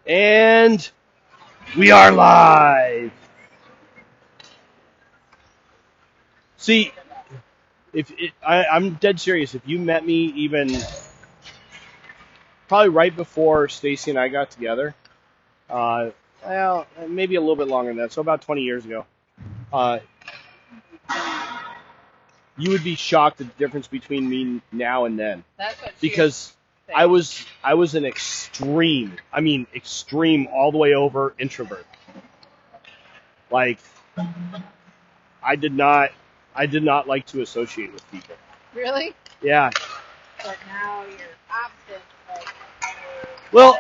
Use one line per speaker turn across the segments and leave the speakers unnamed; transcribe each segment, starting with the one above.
And we are live. See, I'm dead serious. If you met me even probably right before Stacy and I got together, uh, well, maybe a little bit longer than that, so about 20 years ago, uh, you would be shocked at the difference between me now and then.
That's what
because I was an extreme, extreme all the way over introvert. Like I did not like to associate with people.
Really?
Yeah.
But now you're opposite. Like,
Well,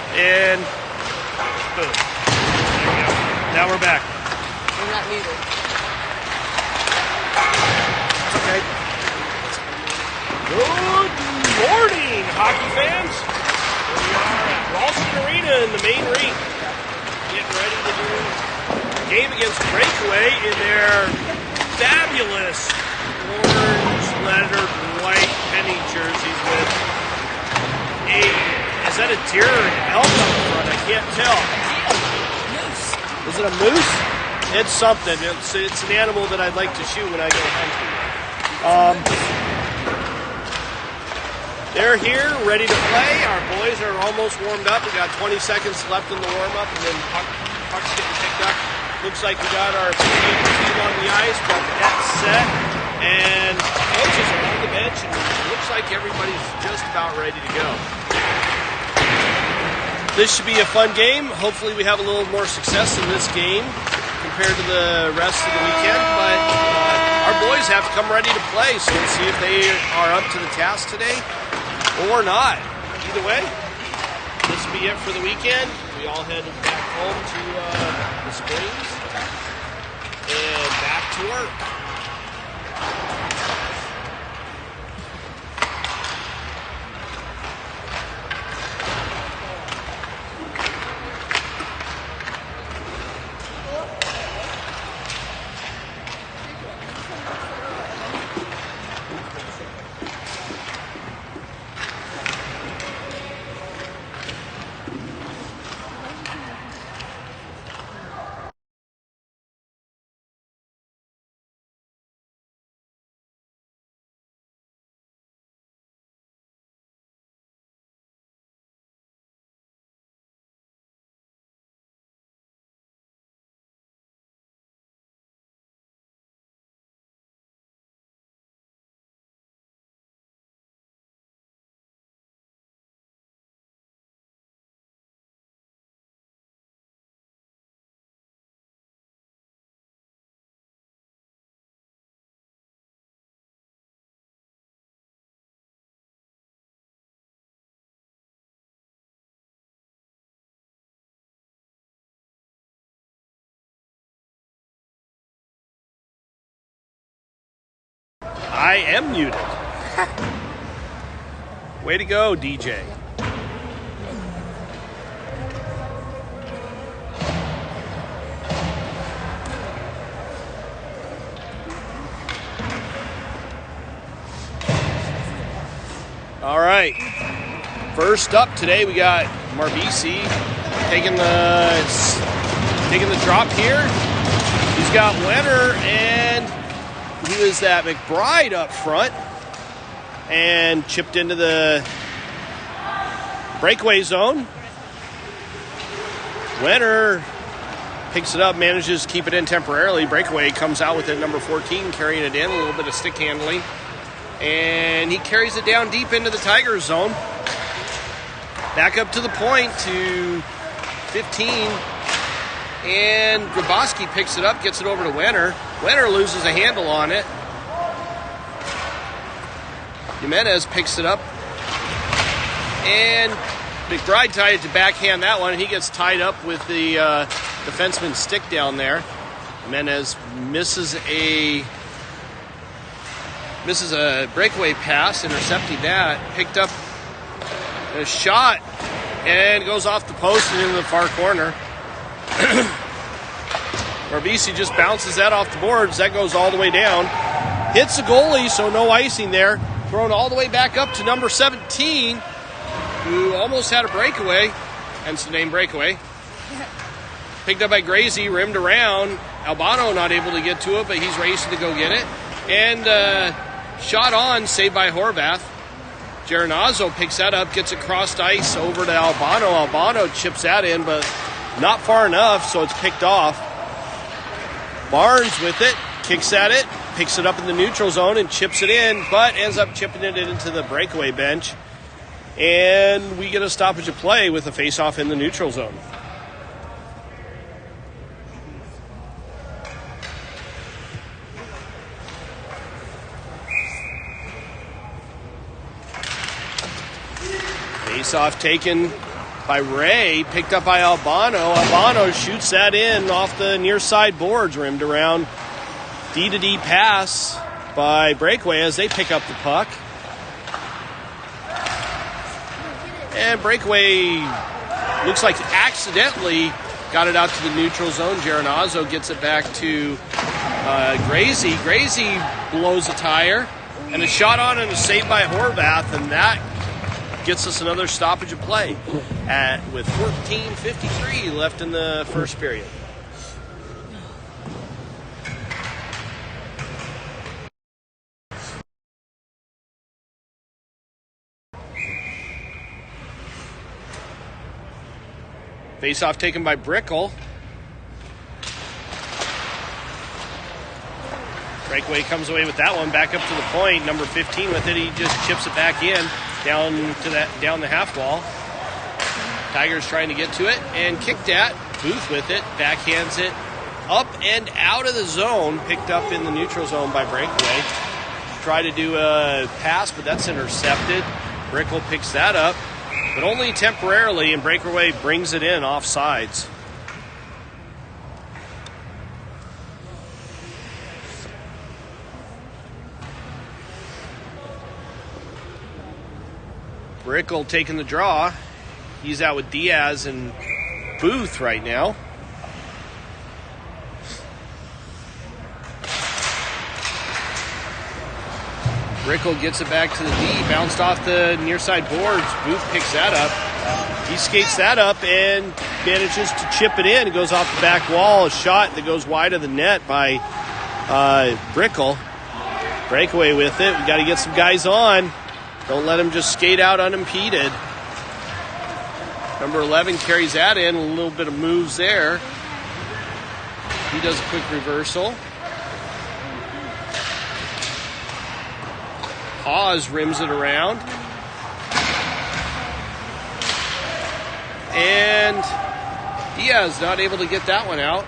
and boom. There you go. Now we're back.
you're not muted.
Okay. Good morning, hockey fans. Here we are at Ralston Arena in the main rink.
game against Breakaway in their fabulous orange lettered white penny jerseys with is that a deer or an elk on the front? I can't tell. Is it a moose? It's something. It's an animal that I'd like to shoot when I go hunting. They're here, ready to play. Our boys are almost warmed up. We got 20 seconds left in the warm-up, and then puck's getting picked up. Looks like we got our team on the ice, got the net set, and coaches are on the bench, and it looks like everybody's just about ready to go. This should be a fun game. Hopefully we have a little more success in this game compared to the rest of the weekend, but our boys have to come ready to play, so let's see if they are up to the task today or not. Either way, this will be it for the weekend. We all head back home to the Springs and back to work. I am muted. Way to go, DJ. All right. First up today, we got Marbisi taking the drop here. He's got Wenner and who is that? McBride up front, and chipped into the breakaway zone. Wenner picks it up, manages to keep it in temporarily. Breakaway comes out with it, number 14, carrying it in, a little bit of stick handling. And he carries it down deep into the Tigers zone. Back up to the point to 15. And Grabowski picks it up, gets it over to Wenner. Wenner loses a handle on it. Jimenez picks it up. And McBride tied it to backhand that one, and he gets tied up with the defenseman's stick down there. Jimenez misses a breakaway pass, intercepting that. Picked up a shot, and goes off the post and into the far corner. Marbisi just bounces that off the boards. That goes all the way down. Hits the goalie, so no icing there. Thrown all the way back up to number 17, who almost had a breakaway, hence the name Breakaway. Picked up by Gracie, rimmed around. Albano not able to get to it, but he's racing to go get it. And shot on, saved by Horvath. Geronazzo picks that up, gets it crossed ice over to Albano. Albano chips that in, but not far enough, so it's picked off. Barnes with it, kicks at it, picks it up in the neutral zone and chips it in, but ends up chipping it into the breakaway bench. And we get a stoppage of play with a face-off in the neutral zone. Face-off taken by Ray, picked up by Albano. Albano shoots that in off the near side boards, rimmed around. D-to-D pass by Breakaway as they pick up the puck. And Breakaway looks like accidentally got it out to the neutral zone. Geronazzo gets it back to Gracie. Gracie blows a tire, and a shot on and a save by Horvath, and that gets us another stoppage of play with 14:53 left in the first period. Face-off taken by Brickell. Breakaway comes away with that one, back up to the point. Number 15 with it, he just chips it back in, down the half wall. Tigers trying to get to it and kicked at. Booth with it, backhands it up and out of the zone, picked up in the neutral zone by Breakaway. Try to do a pass, but that's intercepted. Brickell picks that up, but only temporarily, and Breakaway brings it in off sides. Brickell taking the draw. He's out with Diaz and Booth right now. Brickell gets it back to the D, bounced off the near side boards. Booth picks that up. He skates that up and manages to chip it in. It goes off the back wall. A shot that goes wide of the net by Brickell. Breakaway with it. We got to get some guys on. Don't let him just skate out unimpeded. Number 11 carries that in. A little bit of moves there. He does a quick reversal. Hawes rims it around. And Diaz not able to get that one out.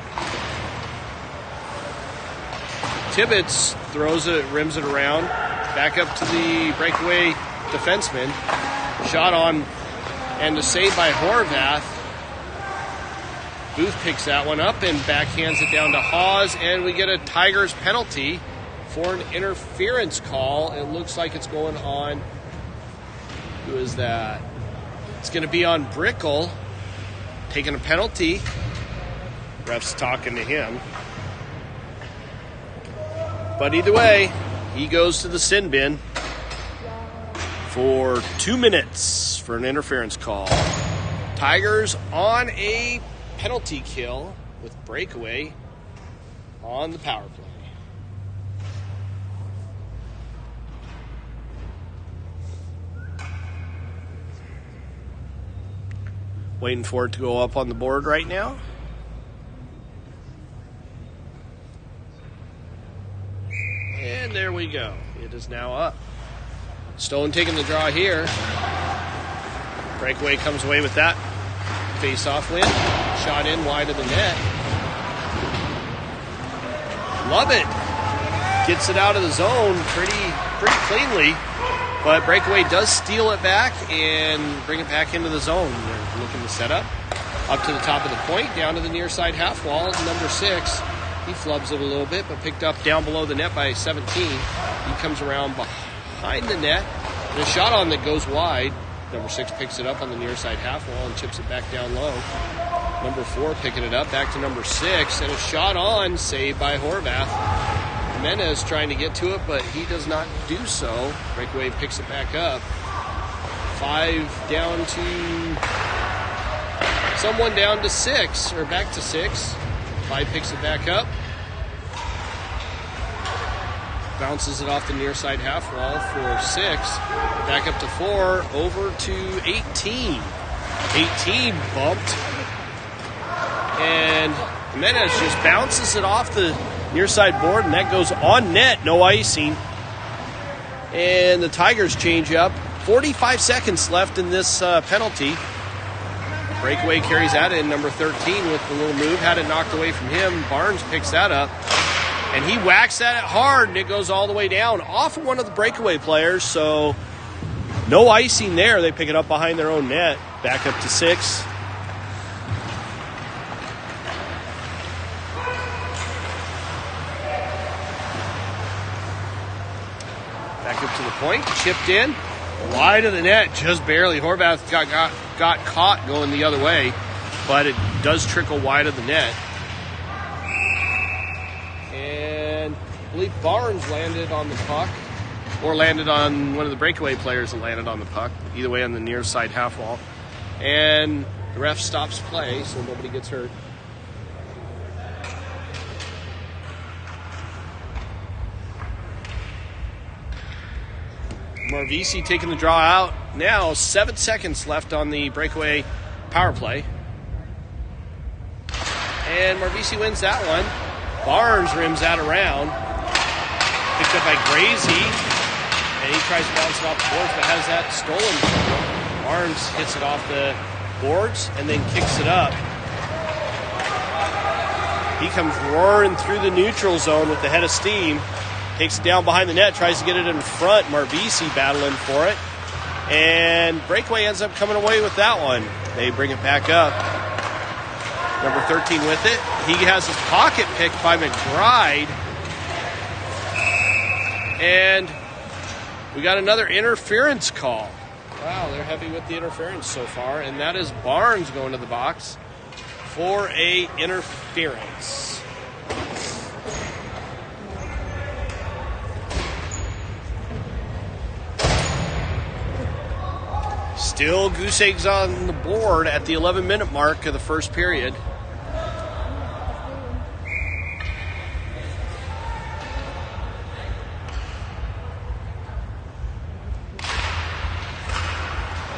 Tibbetts throws it, rims it around. Back up to the Breakaway defenseman. Shot on and a save by Horvath. Booth picks that one up and backhands it down to Hawes, and we get a Tigers penalty for an interference call. It looks like it's going on. Who is that? It's going to be on Brickell, taking a penalty. Ref's talking to him. But either way, he goes to the sin bin for 2 minutes for an interference call. Tigers on a penalty kill with Breakaway on the power play. Waiting for it to go up on the board right now. And there we go. It is now up. Stone taking the draw here. Breakaway comes away with that face-off win. Shot in wide of the net. Lovett gets it out of the zone pretty cleanly. But Breakaway does steal it back and bring it back into the zone. They're looking to set up to the top of the point, down to the near side half wall. Number 6, he flubs it a little bit, but picked up down below the net by 17. He comes around behind the net, and a shot on that goes wide. Number 6 picks it up on the near side half wall and chips it back down low. Number 4 picking it up, back to number 6, and a shot on, saved by Horvath. Jimenez trying to get to it, but he does not do so. Breakaway picks it back up. 5 down to... someone down to 6, or back to 6. 5 picks it back up. Bounces it off the near side half wall for 6. Back up to 4, over to 18. 18 bumped. And Jimenez just bounces it off the near side board, and that goes on net, no icing. And the Tigers change up. 45 seconds left in this penalty. Breakaway carries that in, number 13 with the little move. Had it knocked away from him. Barnes picks that up. And he whacks that hard, and it goes all the way down off of one of the Breakaway players. So no icing there. They pick it up behind their own net. Back up to 6. Back up to the point, chipped in, wide of the net, just barely. Horvath got caught going the other way. but it does trickle wide of the net. And I believe Barnes landed on the puck, or landed on one of the breakaway players that landed on the puck, either way on the near side half wall. And the ref stops play so nobody gets hurt. Marvisi taking the draw out. Now 7 seconds left on the breakaway power play. And Marvisi wins that one. Barnes rims that around. Picked up by Grazy. And he tries to bounce it off the boards, but has that stolen from him. Barnes hits it off the boards and then kicks it up. He comes roaring through the neutral zone with the head of steam. Takes it down behind the net, tries to get it in front. Marvisi battling for it. And Breakaway ends up coming away with that one. They bring it back up. Number 13 with it. He has his pocket picked by McBride. And we got another interference call. Wow, they're heavy with the interference so far. And that is Barnes going to the box for a interference. Still goose eggs on the board at the 11-minute mark of the first period.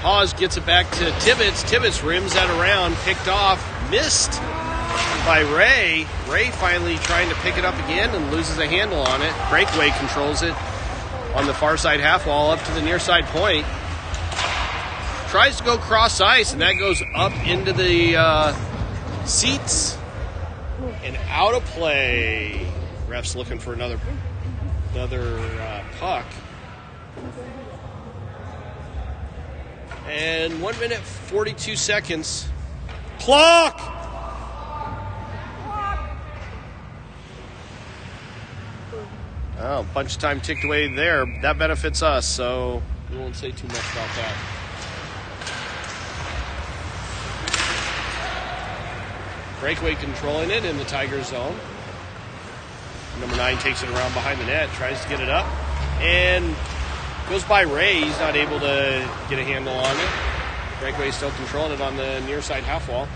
Hawes gets it back to Tibbetts. Tibbetts rims that around, picked off, missed by Ray. Ray finally trying to pick it up again and loses a handle on it. Breakaway controls it on the far side half wall up to the near side point. Tries to go cross ice, and that goes up into the seats and out of play. Ref's looking for another puck. And 1 minute, 42 seconds. Clock! Oh, bunch of time ticked away there. That benefits us, so we won't say too much about that. Breakaway controlling it in the Tiger zone. Number 9 takes it around behind the net, tries to get it up, and goes by Ray. He's not able to get a handle on it. Breakaway still controlling it on the near side half wall.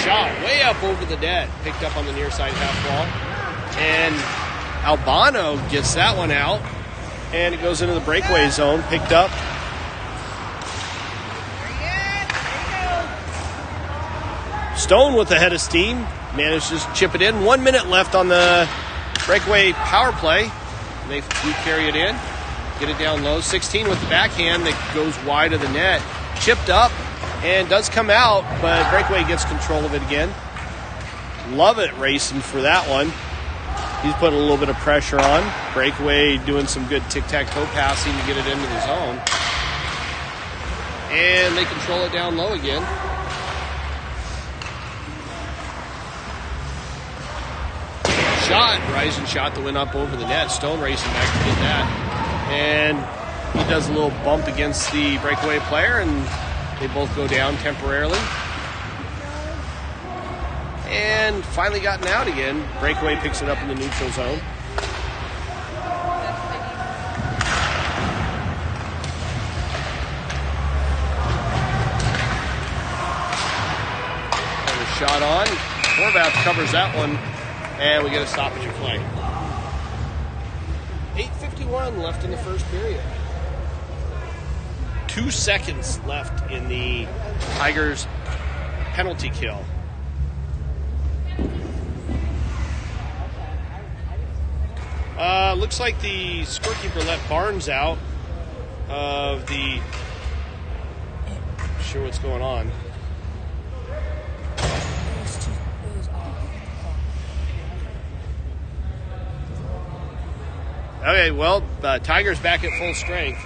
Shot way up over the net, picked up on the near side half wall. And Albano gets that one out, and it goes into the breakaway zone, picked up. Stone with the head of steam manages to chip it in. 1 minute left on the breakaway power play. And they do carry it in, get it down low. 16 with the backhand that goes wide of the net. Chipped up and does come out, but Breakaway gets control of it again. Love it racing for that one. He's putting a little bit of pressure on. Breakaway doing some good tic-tac-toe passing to get it into the zone. And they control it down low again. Shot, rising shot that went up over the net. Stone racing back to get that. And he does a little bump against the breakaway player, and they both go down temporarily. And finally gotten out again. Breakaway picks it up in the neutral zone. And a shot on. Horvath covers that one. And we get a stoppage of play. 8:51 left in the first period. 2 seconds left in the Tigers' penalty kill. Looks like the scorekeeper let Barnes out of the... Not sure what's going on. Okay, well, the Tigers back at full strength.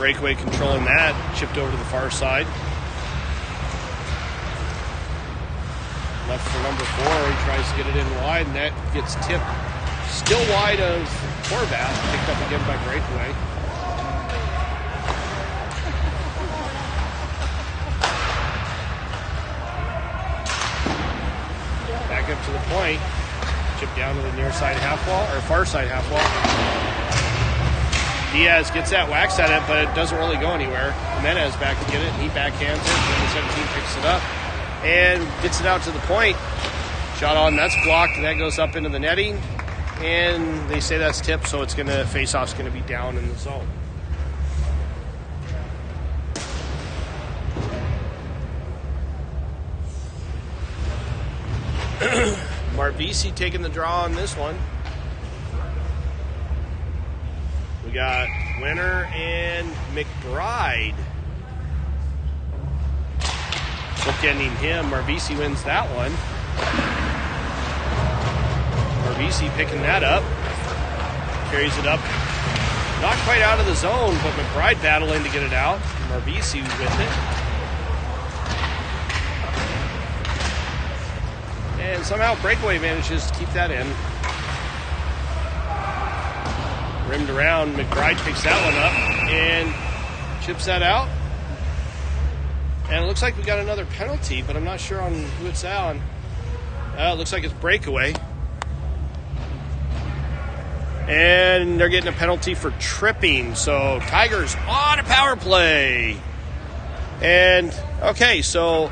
Breakaway controlling that. Chipped over to the far side. Left for number 4. He tries to get it in wide, and that gets tipped still wide of Horvath. Picked up again by Breakaway. Back up to the point. Chip down to the near side half wall, or far side half wall. Diaz gets that whacks at it, but it doesn't really go anywhere. Jimenez back to get it, and he backhands it. Number 17 picks it up and gets it out to the point. Shot on, that's blocked, and that goes up into the netting. And they say that's tipped, so it's gonna face-off's gonna be down in the zone. Marvisi taking the draw on this one. We got Winner and McBride bookending him. Marvisi wins that one. Marvisi picking that up. Carries it up. Not quite out of the zone, but McBride battling to get it out. Marvisi with it. And somehow Breakaway manages to keep that in. Rimmed around, McBride picks that one up and chips that out. And it looks like we got another penalty, but I'm not sure on who it's on. It looks like it's Breakaway. And they're getting a penalty for tripping. So Tigers on a power play. And, okay, so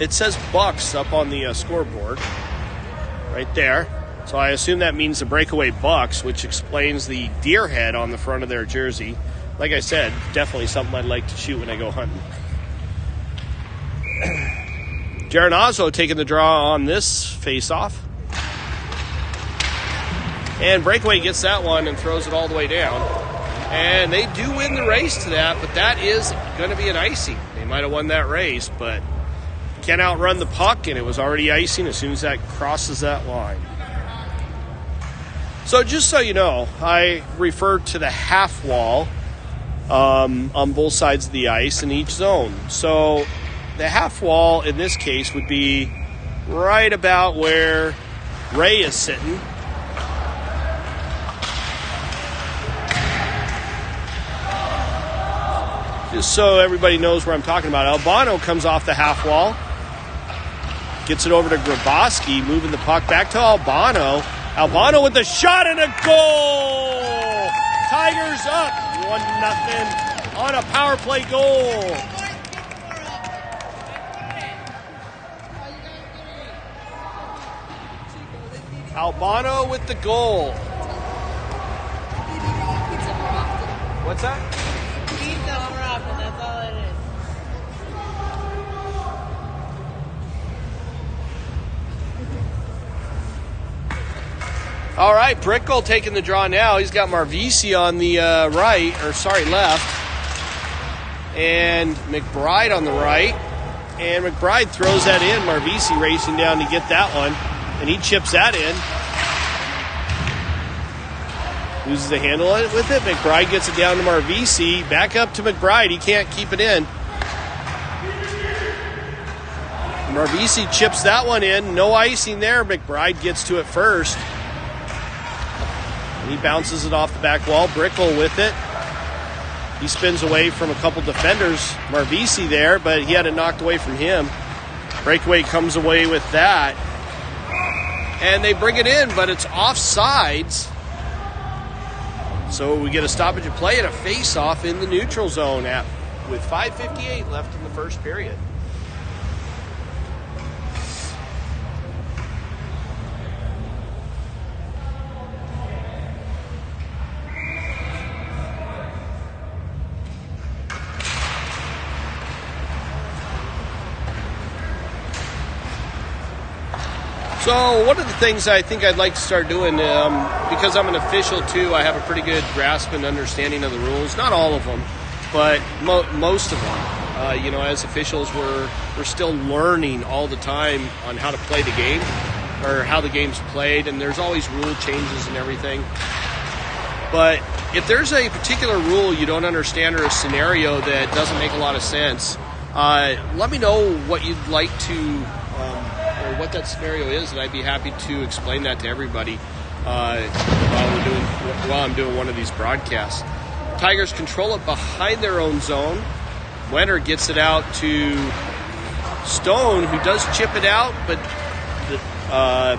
it says Bucks up on the scoreboard right there. So I assume that means the Breakaway Bucks, which explains the deer head on the front of their jersey. Like I said, definitely something I'd like to shoot when I go hunting. Geronazzo taking the draw on this face-off. And Breakaway gets that one and throws it all the way down. And they do win the race to that, but that is going to be an icing. They might have won that race, but can't outrun the puck, and it was already icing as soon as that crosses that line. So just so you know, I refer to the half wall on both sides of the ice in each zone. So the half wall in this case would be right about where Ray is sitting. Just so everybody knows where I'm talking about. Albano comes off the half wall. Gets it over to Grabowski, moving the puck back to Albano. Albano with the shot and a goal! Tigers up 1-0 on a power play goal. Albano with the goal. What's that?
That's all it is.
All right, Brickle taking the draw now. He's got Marvisi on the left. And McBride on the right. And McBride throws that in. Marvisi racing down to get that one. And he chips that in. Loses the handle with it. McBride gets it down to Marvisi. Back up to McBride. He can't keep it in. Marvisi chips that one in. No icing there. McBride gets to it first. And he bounces it off the back wall. Brickle with it. He spins away from a couple defenders. Marvisi there, but he had it knocked away from him. Breakaway comes away with that. And they bring it in, but it's offsides. So we get a stoppage of play and a face-off in the neutral zone with 5:58 left in the first period. So one of the things I think I'd like to start doing, because I'm an official too, I have a pretty good grasp and understanding of the rules. Not all of them, but most of them. As officials, we're still learning all the time on how to play the game or how the game's played, and there's always rule changes and everything. But if there's a particular rule you don't understand or a scenario that doesn't make a lot of sense, let me know what you'd like to, or what that scenario is, and I'd be happy to explain that to everybody while I'm doing one of these broadcasts. Tigers control it behind their own zone. Wenner gets it out to Stone, who does chip it out, but the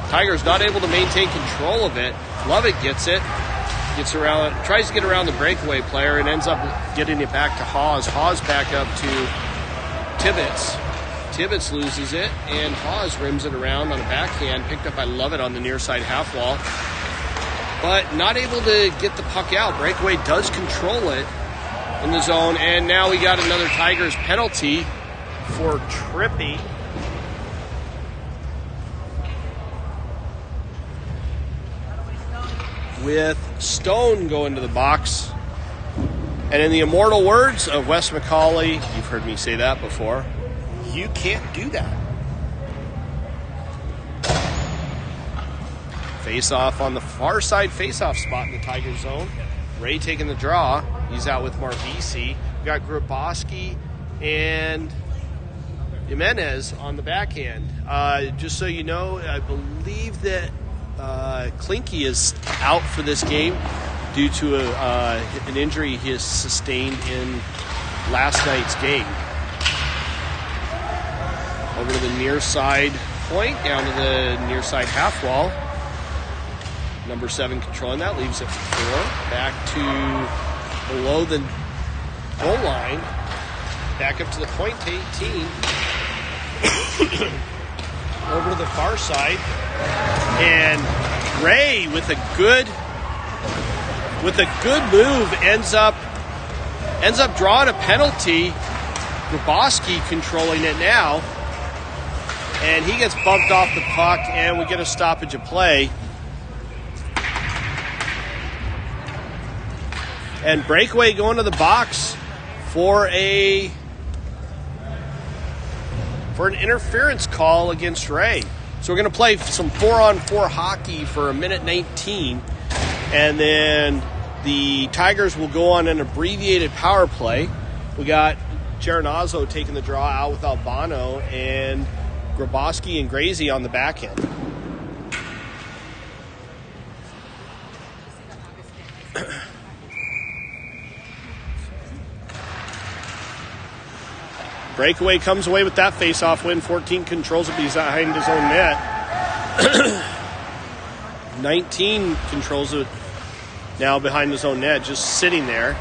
Tigers not able to maintain control of it. Lovett gets it. Gets around, tries to get around the breakaway player and ends up getting it back to Hawes. Hawes back up to Tibbetts. Tibbetts loses it, and Hawes rims it around on a backhand, picked up by Lovett on the near side half wall, but not able to get the puck out. Breakaway does control it in the zone, and now we got another Tigers penalty for tripping. With Stone going to the box. And in the immortal words of Wes McCauley, you've heard me say that before, you can't do that. Face-off on the far side face-off spot in the Tiger zone. Ray taking the draw. He's out with Marvisi. We've got Grabowski and Jimenez on the backhand. Just so you know, I believe that Klinke is out for this game due to an injury he has sustained in last night's game. Over to the near side point, down to the near side half wall. Number 7 controlling that, leaves it for 4. Back to below the goal line. Back up to the point to 18. Over to the far side. And Ray with a good move ends up drawing a penalty. Grabowski controlling it now, and he gets bumped off the puck, and we get a stoppage of play. And Breakaway going to the box for an interference call against Ray. So we're going to play some 4-on-4 hockey for 1:19, and then the Tigers will go on an abbreviated power play. We got Geronazzo taking the draw out with Albano, and Grabowski and Grazie on the back end. Breakaway comes away with that face-off win. 14 controls it behind his own net. 19 controls it now behind his own net, just sitting there.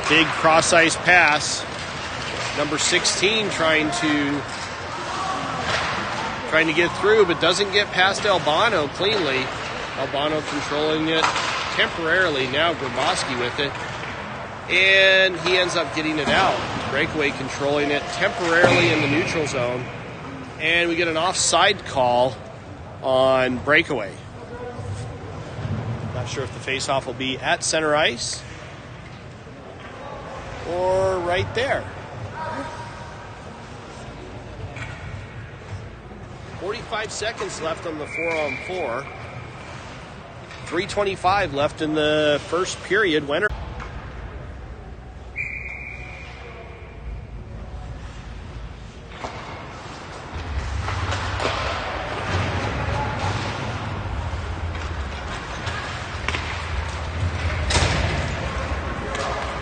Big cross-ice pass. Number 16 trying to get through, but doesn't get past Albano cleanly. Albano controlling it temporarily. Now Grabowski with it. And he ends up getting it out. Breakaway controlling it temporarily in the neutral zone. And we get an offside call on Breakaway. Not sure if the faceoff will be at center ice or right there. 45 seconds left on the 4-on-4. 3:25 left in the first period. Wenner.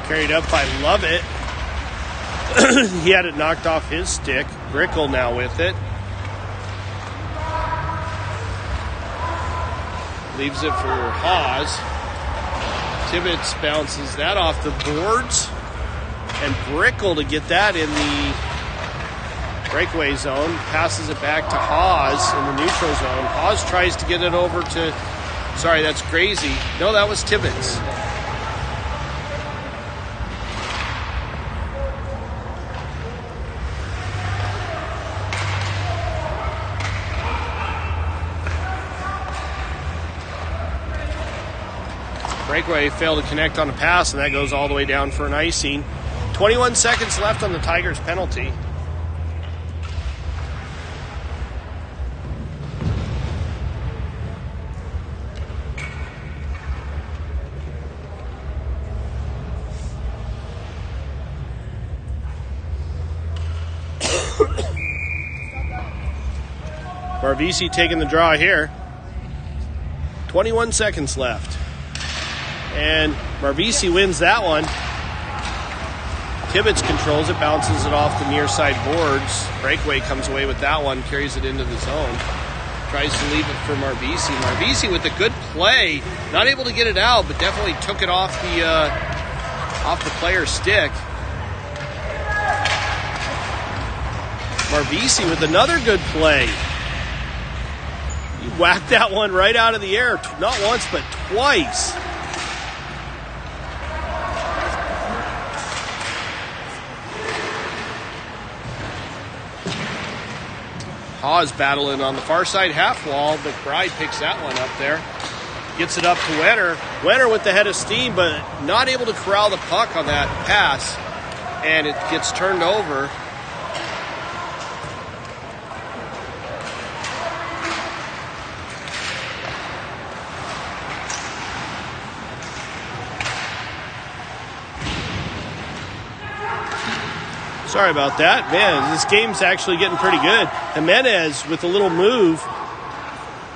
Carried up by Lovett. He had it knocked off his stick. Brickle now with it. Leaves it for Hawes. Tibbetts bounces that off the boards. And Brickle to get that in the breakaway zone. Passes it back to Hawes in the neutral zone. Hawes tries to get it over to... Sorry, that's Grazie. No, that was Tibbetts. Breakaway failed to connect on the pass, and that goes all the way down for an icing. 21 seconds left on the Tigers' penalty. Marvisi taking the draw here. 21 seconds left. And Marvisi wins that one. Tibbetts controls it, bounces it off the near side boards. Breakaway comes away with that one, carries it into the zone. Tries to leave it for Marvisi. Marvisi with a good play. Not able to get it out, but definitely took it off the player's stick. Marvisi with another good play. He whacked that one right out of the air. Not once, but twice. Hawes battling on the far side half wall. McBride picks that one up there. Gets it up to Wenner. Wenner with the head of steam, but not able to corral the puck on that pass. And it gets turned over. Sorry about that. Man, this game's actually getting pretty good. Jimenez with a little move.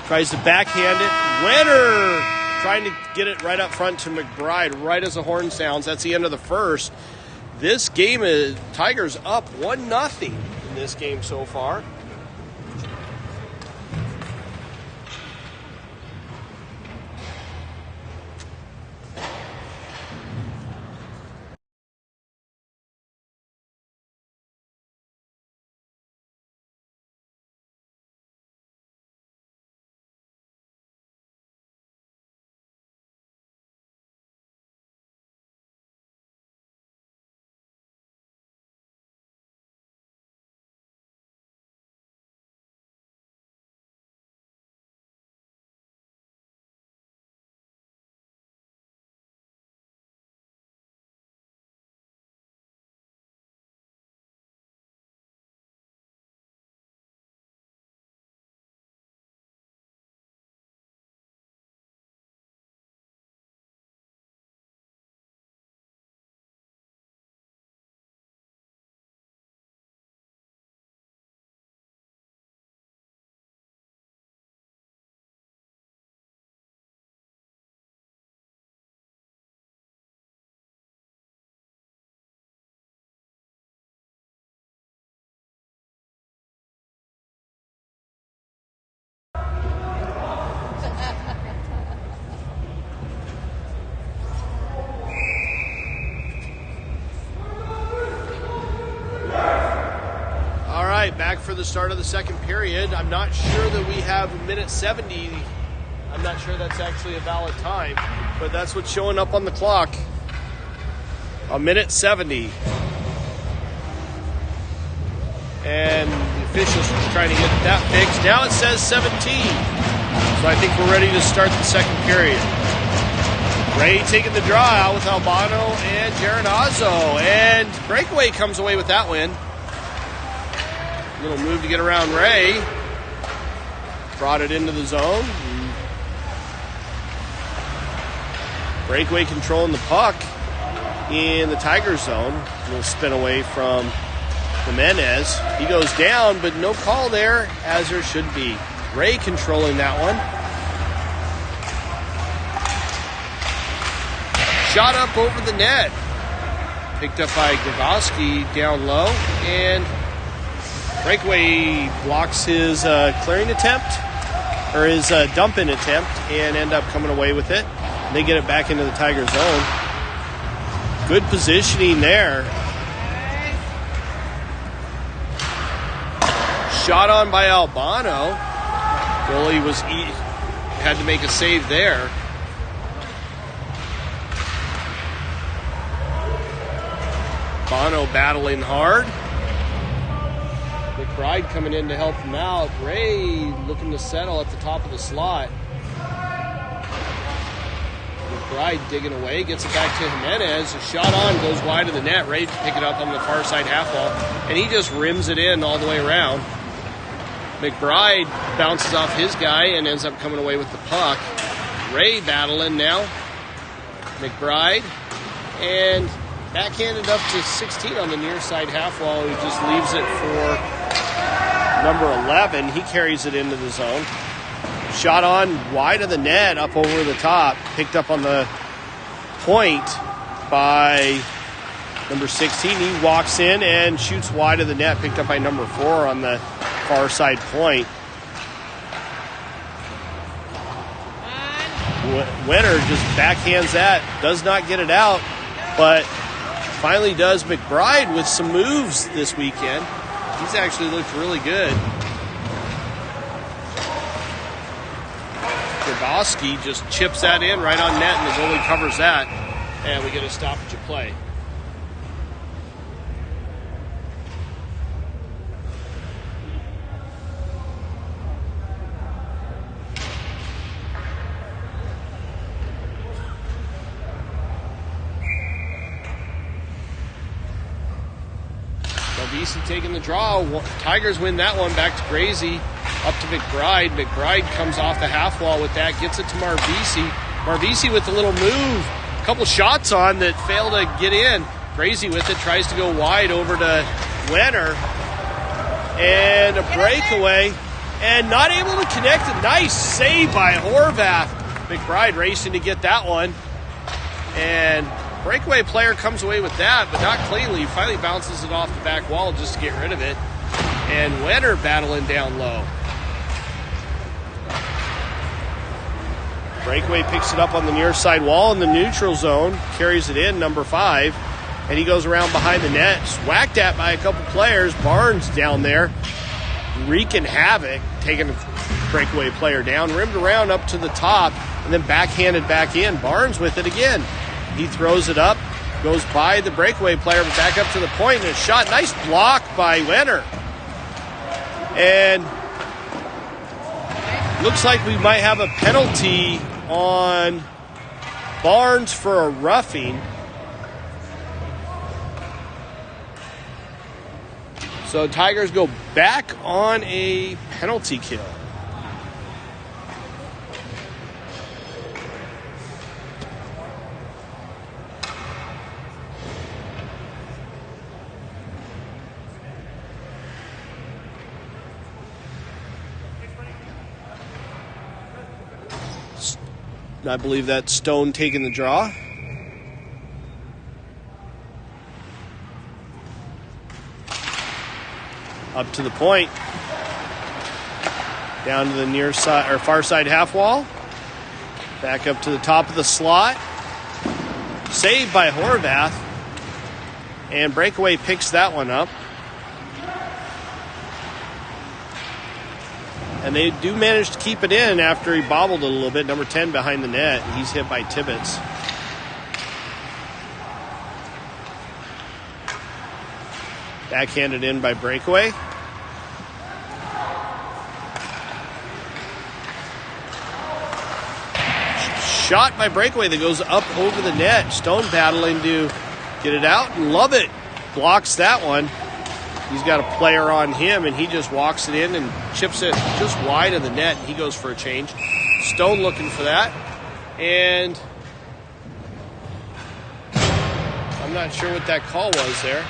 Tries to backhand it. Wenner trying to get it right up front to McBride right as the horn sounds. That's the end of the first. This game is Tigers up 1-0 in this game so far. Back for the start of the second period. I'm not sure that we have a minute 70. I'm not sure that's actually a valid time, but that's what's showing up on the clock. A minute 70. And the officials are trying to get that fixed. Now it says 17. So I think we're ready to start the second period. Ray taking the draw out with Albano and Geronazzo. And Breakaway comes away with that win. Little move to get around Ray. Brought it into the zone. Breakaway controlling the puck in the Tigers zone. A little spin away from Jimenez. He goes down, but no call there, as there should be. Ray controlling that one. Shot up over the net. Picked up by Gavoski down low, and Breakaway blocks his clearing attempt, or his dump-in attempt, and end up coming away with it. And they get it back into the Tiger zone. Good positioning there. Shot on by Albano. Goalie had to make a save there. Albano battling hard. McBride coming in to help him out. Ray looking to settle at the top of the slot. McBride digging away, gets it back to Jimenez. A shot on, goes wide of the net. Ray pick it up on the far side half wall, and he just rims it in all the way around. McBride bounces off his guy and ends up coming away with the puck. Ray battling now. McBride, and backhanded up to 16 on the near side half wall. He just leaves it for number 11. He carries it into the zone. Shot on wide of the net, up over the top. Picked up on the point by number 16. He walks in and shoots wide of the net. Picked up by number 4 on the far side point. Winner just backhands that. Does not get it out, but finally does McBride with some moves this weekend. He's actually looked really good. Grabowski just chips that in right on net, and the goalie covers that. And we get a stoppage of play. BC taking the draw. Tigers win that one. Back to Gracie. Up to McBride. McBride comes off the half wall with that. Gets it to Marvisi. Marvisi with a little move. A couple shots on that fail to get in. Gracie with it. Tries to go wide over to Wenner. And a breakaway. And not able to connect. A nice save by Horvath. McBride racing to get that one. And breakaway player comes away with that, but not cleanly. Finally bounces it off the back wall just to get rid of it. And Wenner battling down low. Breakaway picks it up on the near side wall in the neutral zone. Carries it in, number 5. And he goes around behind the net. Whacked at by a couple players. Barnes down there wreaking havoc. Taking the breakaway player down. Rimmed around up to the top. And then backhanded back in. Barnes with it again. He throws it up, goes by the breakaway player, but back up to the point, and a shot. Nice block by Wenner. And looks like we might have a penalty on Barnes for a roughing. So Tigers go back on a penalty kill. I believe that's Stone taking the draw. Up to the point. Down to the near side or far side half wall. Back up to the top of the slot. Saved by Horvath. And breakaway picks that one up. And they do manage to keep it in after he bobbled it a little bit. Number 10 behind the net. And he's hit by Tibbetts. Backhanded in by Breakaway. Shot by Breakaway that goes up over the net. Stone battling to get it out. And Love It blocks that one. He's got a player on him, and he just walks it in and chips it just wide of the net. He goes for a change. Stone looking for that. And I'm not sure what that call was there.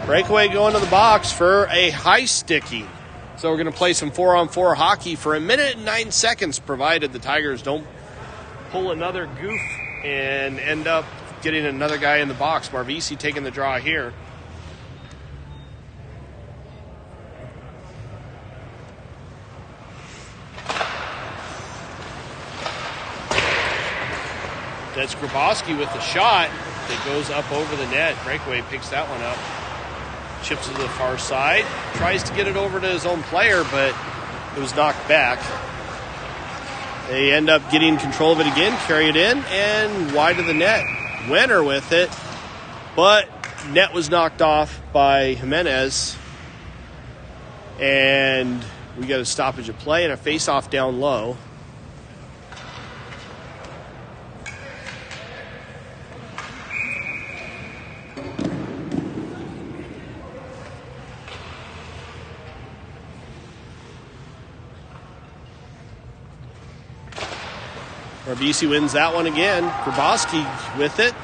Breakaway going to the box for a high sticky. So we're going to play some 4-on-4 hockey for 1 minute and 9 seconds, provided the Tigers don't pull another goof and end up getting another guy in the box. Marvisi taking the draw here. That's Grabowski with the shot that goes up over the net. Breakaway picks that one up. Chips it to the far side. Tries to get it over to his own player, but it was knocked back. They end up getting control of it again, carry it in, and wide of the net. Wenner with it, but net was knocked off by Jimenez. And we got a stoppage of play and a face-off down low. Marbisi wins that one again. Grabowski with it.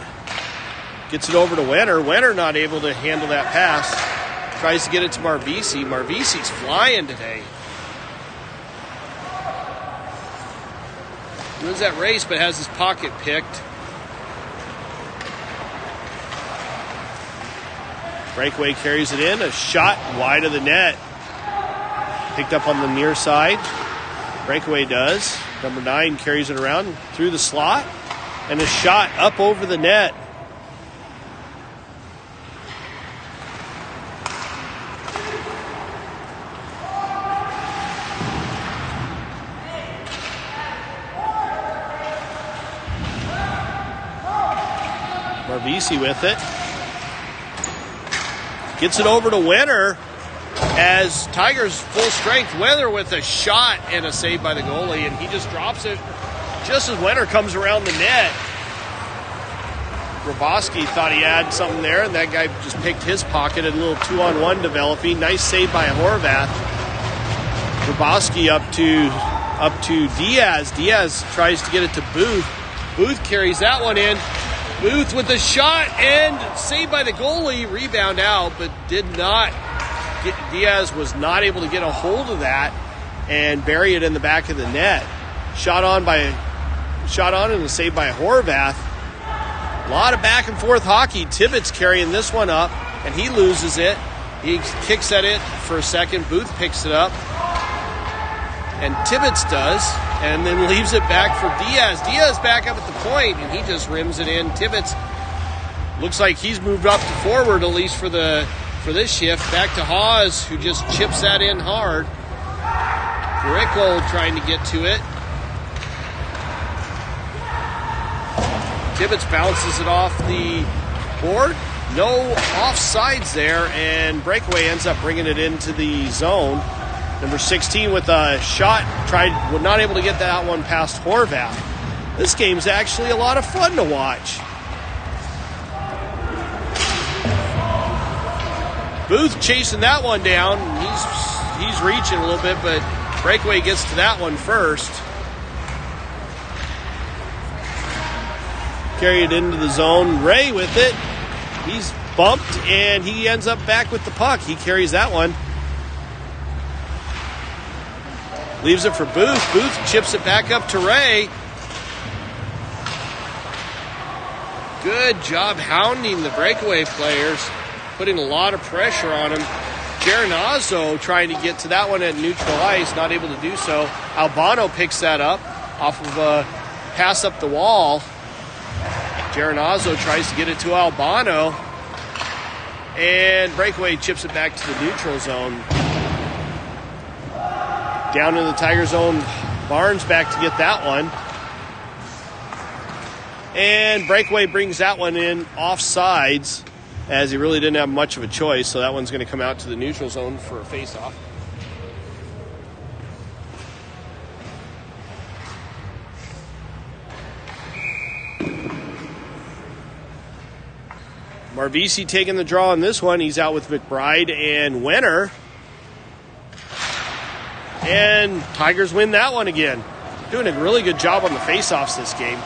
Gets it over to Wenner. Wenner not able to handle that pass. Tries to get it to Marbisi. Marbisi's flying today. Wins that race, but has his pocket picked. Breakaway carries it in. A shot wide of the net. Picked up on the near side. Breakaway does. Number 9 carries it around through the slot. And a shot up over the net. Marbisi with it. Gets it over to Wenner as Tigers full strength. Wenner with a shot and a save by the goalie, and he just drops it just as Wenner comes around the net. Grabowski thought he had something there, and that guy just picked his pocket. A little 2-on-1 developing. Nice save by Horvath. Grabowski up to Diaz. Diaz tries to get it to Booth. Booth carries that one in. Booth with a shot and saved by the goalie. Rebound out, but Diaz was not able to get a hold of that and bury it in the back of the net. Shot on and a save by Horvath. A lot of back and forth hockey. Tibbetts carrying this one up, and he loses it. He kicks at it for a second. Booth picks it up, and Tibbetts does, and then leaves it back for Diaz. Diaz back up at the point, and he just rims it in. Tibbetts looks like he's moved up to forward, at least for this shift. Back to Hawes, who just chips that in hard. Grickle trying to get to it. Tibbetts bounces it off the board. No offsides there, and Breakaway ends up bringing it into the zone. Number 16 with a shot, not able to get that one past Horvath. This game's actually a lot of fun to watch. Booth chasing that one down. He's reaching a little bit, but Breakaway gets to that one first. Carry it into the zone. Ray with it. He's bumped, and he ends up back with the puck. He carries that one. Leaves it for Booth. Booth chips it back up to Ray. Good job hounding the Breakaway players, putting a lot of pressure on him. Geronazzo trying to get to that one at neutral ice, not able to do so. Albano picks that up off of a pass up the wall. Geronazzo tries to get it to Albano, and Breakaway chips it back to the neutral zone. Down in the Tiger zone, Barnes back to get that one. And Breakaway brings that one in offsides, as he really didn't have much of a choice, so that one's going to come out to the neutral zone for a face-off. Marbisi taking the draw on this one. He's out with McBride and Wenner. And Tigers win that one again. Doing a really good job on the face-offs this game.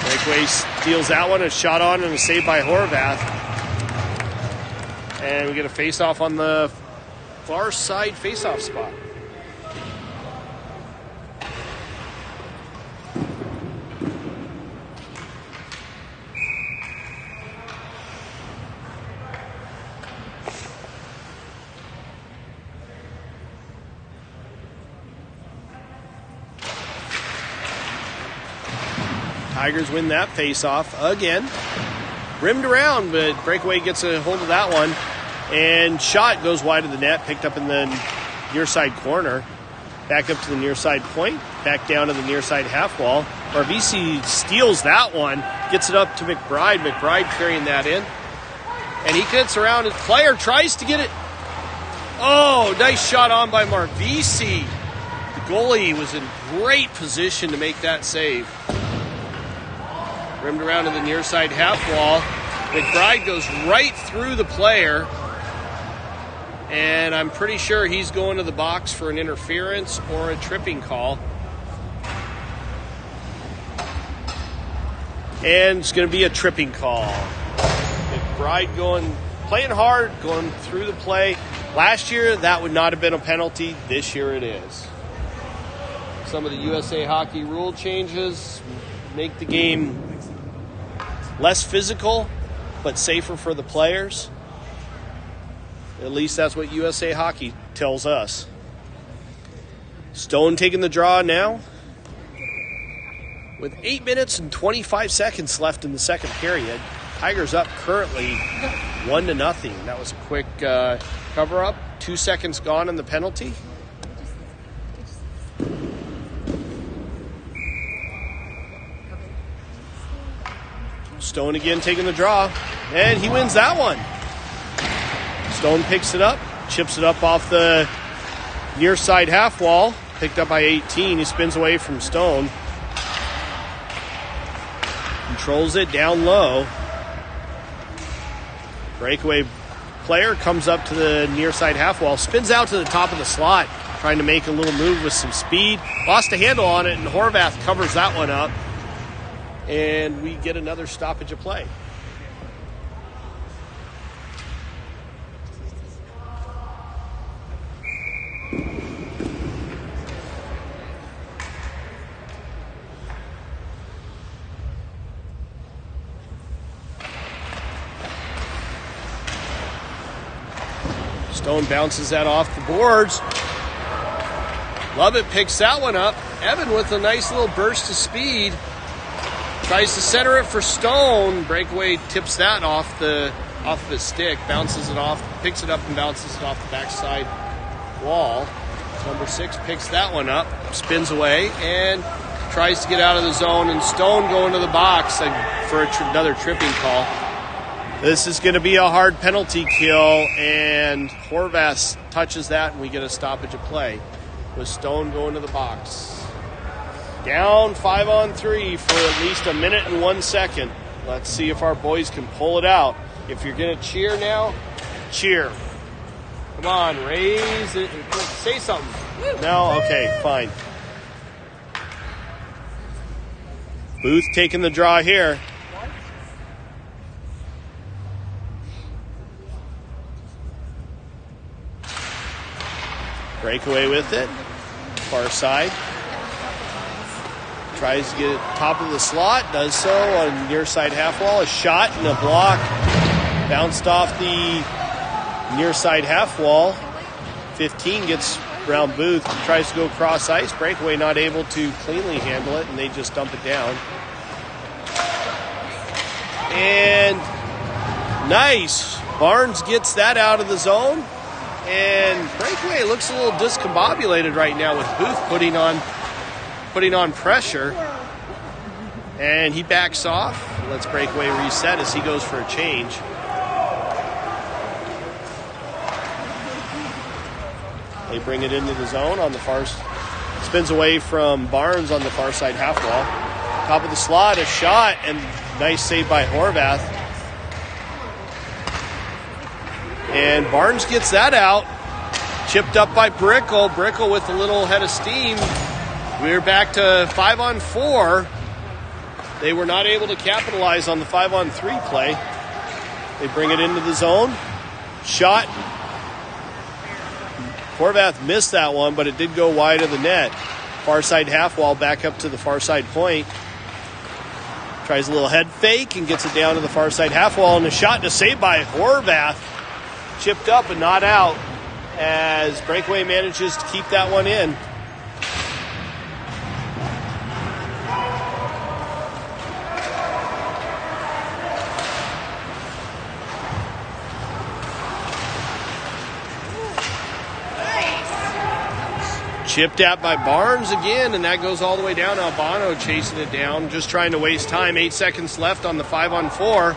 Breakaway steals that one, a shot on and a save by Horvath. And we get a face-off on the far side face-off spot. Tigers win that face-off again. Rimmed around, but Breakaway gets a hold of that one. And shot goes wide of the net, picked up in the near side corner. Back up to the near side point, back down to the near side half wall. Marbisi steals that one, gets it up to McBride. McBride carrying that in. And he gets around, his player tries to get it. Oh, nice shot on by Marbisi. The goalie was in great position to make that save. Rimmed around to the near side half wall. McBride goes right through the player. And I'm pretty sure he's going to the box for an interference or a tripping call. And it's going to be a tripping call. McBride playing hard, going through the play. Last year, that would not have been a penalty. This year it is. Some of the USA Hockey rule changes make the game less physical, but safer for the players. At least that's what USA Hockey tells us. Stone taking the draw now. With 8 minutes and 25 seconds left in the second period, Tigers up currently 1-0. That was a quick cover-up. 2 seconds gone in the penalty. Stone again taking the draw, and he wins that one. Stone picks it up, chips it up off the near side half wall, picked up by 18. He spins away from Stone. Controls it down low. Breakaway player comes up to the near side half wall, spins out to the top of the slot, trying to make a little move with some speed. Lost a handle on it, and Horvath covers that one up. And we get another stoppage of play. Stone bounces that off the boards. Lovett picks that one up. Evan with a nice little burst of speed. Tries to center it for Stone. Breakaway tips that off the stick, bounces it off, picks it up and bounces it off the backside wall. Number 6 picks that one up, spins away, and tries to get out of the zone. And Stone going to the box for another tripping call. This is going to be a hard penalty kill, and Horvath touches that, and we get a stoppage of play with Stone going to the box. Down 5-on-3 for at least a minute and 1 second. Let's see if our boys can pull it out. If you're going to cheer now, cheer. Come on, raise it. Say something. No? Okay, fine. Booth taking the draw here. Breakaway with it. Far side. Tries to get it top of the slot. Does so on near side half wall. A shot and a block. Bounced off the near side half wall. 15 gets around Booth. Tries to go cross ice. Breakaway not able to cleanly handle it, and they just dump it down. And nice. Barnes gets that out of the zone. And Breakaway looks a little discombobulated right now with Booth putting on pressure. And he backs off. Lets Breakaway reset as he goes for a change. They bring it into the zone on the far. Spins away from Barnes on the far side half wall. Top of the slot, a shot, and nice save by Horvath. And Barnes gets that out. Chipped up by Brickle. Brickle with a little head of steam. We're back to 5-on-4. They were not able to capitalize on the 5-on-3 play. They bring it into the zone. Shot. Horvath missed that one, but it did go wide of the net. Far side half wall back up to the far side point. Tries a little head fake and gets it down to the far side half wall. And a shot and a save by Horvath. Chipped up and not out as Breakaway manages to keep that one in. Chipped at by Barnes again, and that goes all the way down. Albano chasing it down, just trying to waste time. 8 seconds left on the 5-on-4.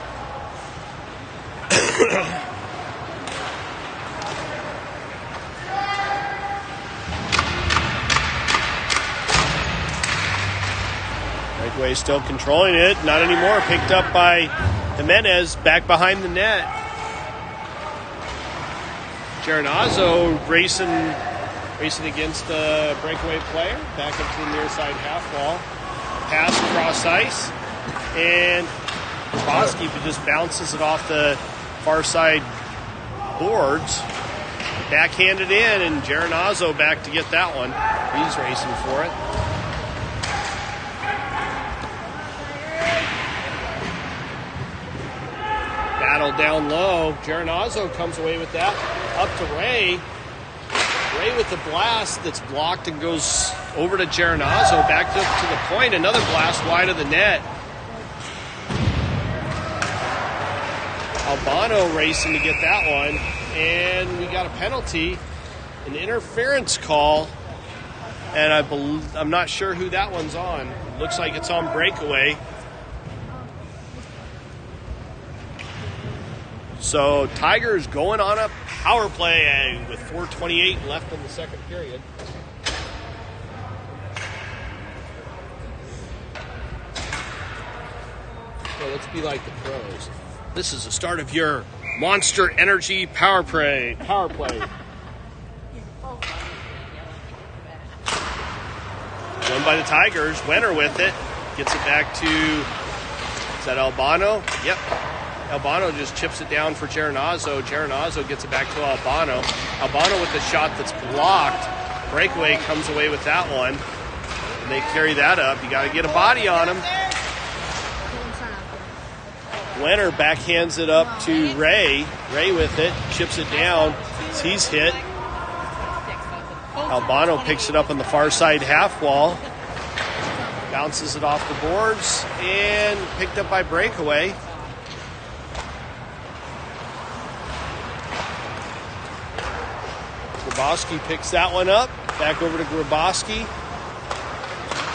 Breakaway still controlling it. Not anymore. Picked up by Jimenez back behind the net. Geronazzo racing against the Breakaway player. Back up to the near side half wall. Pass across ice. And Grabowski just bounces it off the far side boards. Backhanded in, and Geronazzo back to get that one. He's racing for it. Battle down low. Geronazzo comes away with that. Up to Ray. Ray with the blast that's blocked and goes over to Geronazzo. Back up to the point. Another blast wide of the net. Albano racing to get that one. And we got a penalty, an interference call. And I'm not sure who that one's on. Looks like it's on Breakaway. So Tigers going on a power play with 4:28 left in the second period. So let's be like the pros. This is the start of your Monster Energy power play. Won by the Tigers. Wenner with it. Gets it back to, is that Albano? Yep. Albano just chips it down for Geronazzo. Geronazzo gets it back to Albano. Albano with the shot that's blocked. Breakaway comes away with that one. And they carry that up. You got to get a body on him. Wenner backhands it up to Ray. Ray with it. Chips it down. He's hit. Albano picks it up on the far side half wall. Bounces it off the boards. And picked up by Breakaway. Grabowski picks that one up. Back over to Grabowski.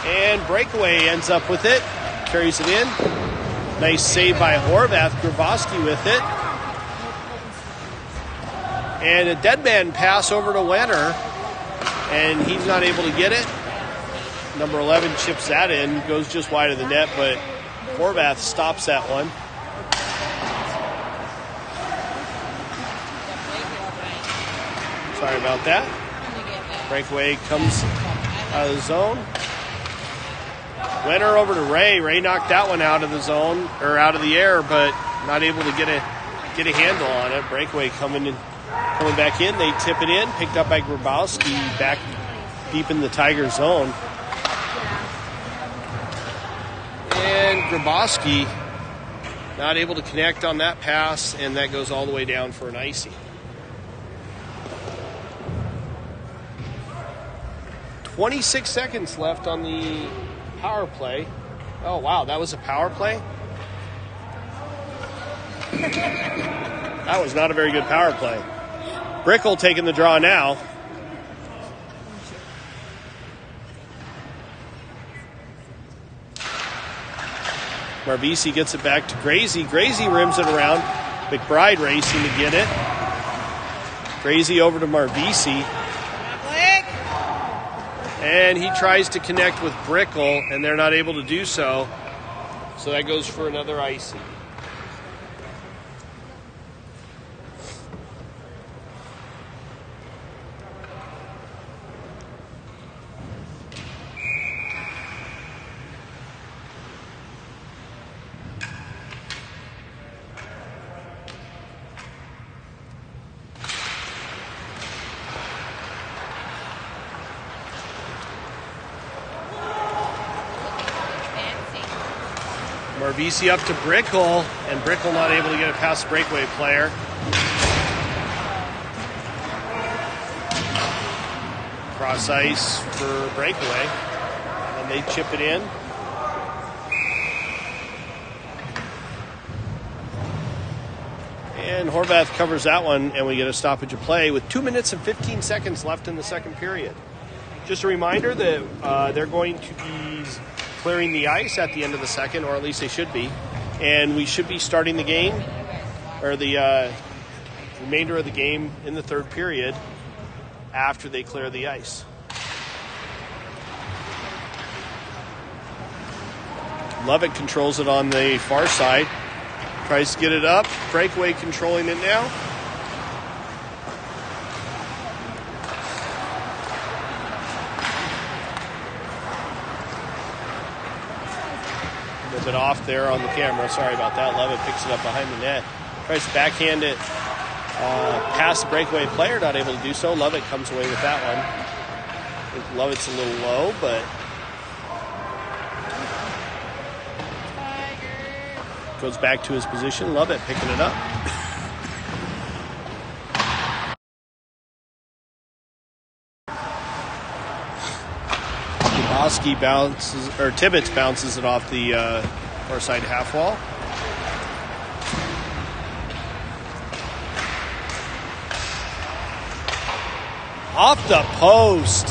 And Breakaway ends up with it. Carries it in. Nice save by Horvath. Grabowski with it. And a dead man pass over to Wenner. And he's not able to get it. Number 11 chips that in. Goes just wide of the net, but Horvath stops that one. Sorry about that. Breakaway comes out of the zone. Wenner over to Ray. Ray knocked that one out of the zone, or out of the air, but not able to get a handle on it. Breakaway coming back in. They tip it in. Picked up by Grabowski back deep in the Tiger zone. And Grabowski not able to connect on that pass, and that goes all the way down for an icy. 26 seconds left on the power play. Oh, wow, that was a power play? That was not a very good power play. Brickell taking the draw now. Marvisi gets it back to Gracie. Gracie rims it around. McBride racing to get it. Gracie over to Marvisi. And he tries to connect with Brickell, and they're not able to do so. So that goes for another icy. Marvisi up to Brickell, and Brickell not able to get it past the Breakaway player. Cross ice for Breakaway, and they chip it in. And Horvath covers that one, and we get a stoppage of play with 2 minutes and 15 seconds left in the second period. Just a reminder that they're going to be clearing the ice at the end of the second, or at least they should be. And we should be starting the game, or the remainder of the game in the third period after they clear the ice. Lovett controls it on the far side. Tries to get it up. Breakaway controlling it now. bit off there on the camera. Sorry about that. Levitt picks it up behind the net. Tries to backhand it past the breakaway player. Not able to do so. Levitt comes away with that one. I think Levitt's a little low, but goes back to his position. Levitt picking it up. Tibbetts bounces it off the far side half wall. Off the post.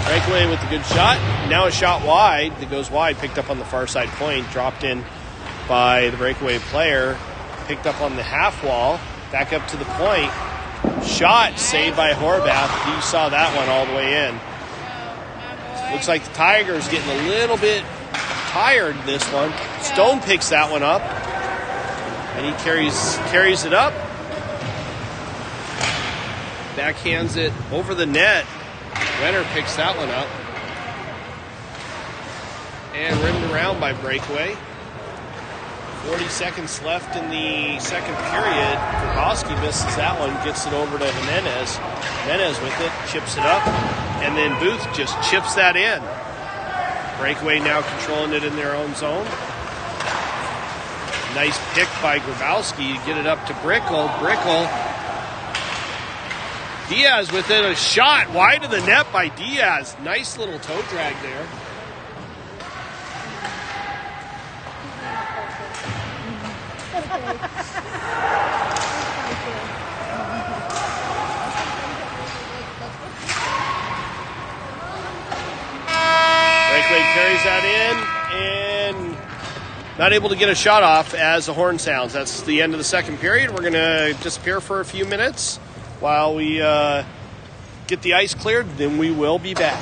Breakaway with a good shot. Now a shot wide that goes wide, picked up on the far side point, dropped in by the breakaway player, picked up on the half wall, back up to the point. Shot saved by Horvath. You saw that one all the way in. Looks like the Tigers getting a little bit tired this one. Stone picks that one up, and he carries it up. Backhands it over the net. Renner picks that one up. And rimmed around by Breakaway. 40 seconds left in the second period. Grabowski misses that one, gets it over to Jimenez. Jimenez with it, chips it up, and then Booth just chips that in. Breakaway now controlling it in their own zone. Nice pick by Grabowski to get it up to Brickle. Diaz with it, a shot wide of the net by Diaz. Nice little toe drag there. Breakaway carries that in and not able to get a shot off as the horn sounds. That's the end of the second period. We're going to disappear for a few minutes while we get the ice cleared. Then we will be back.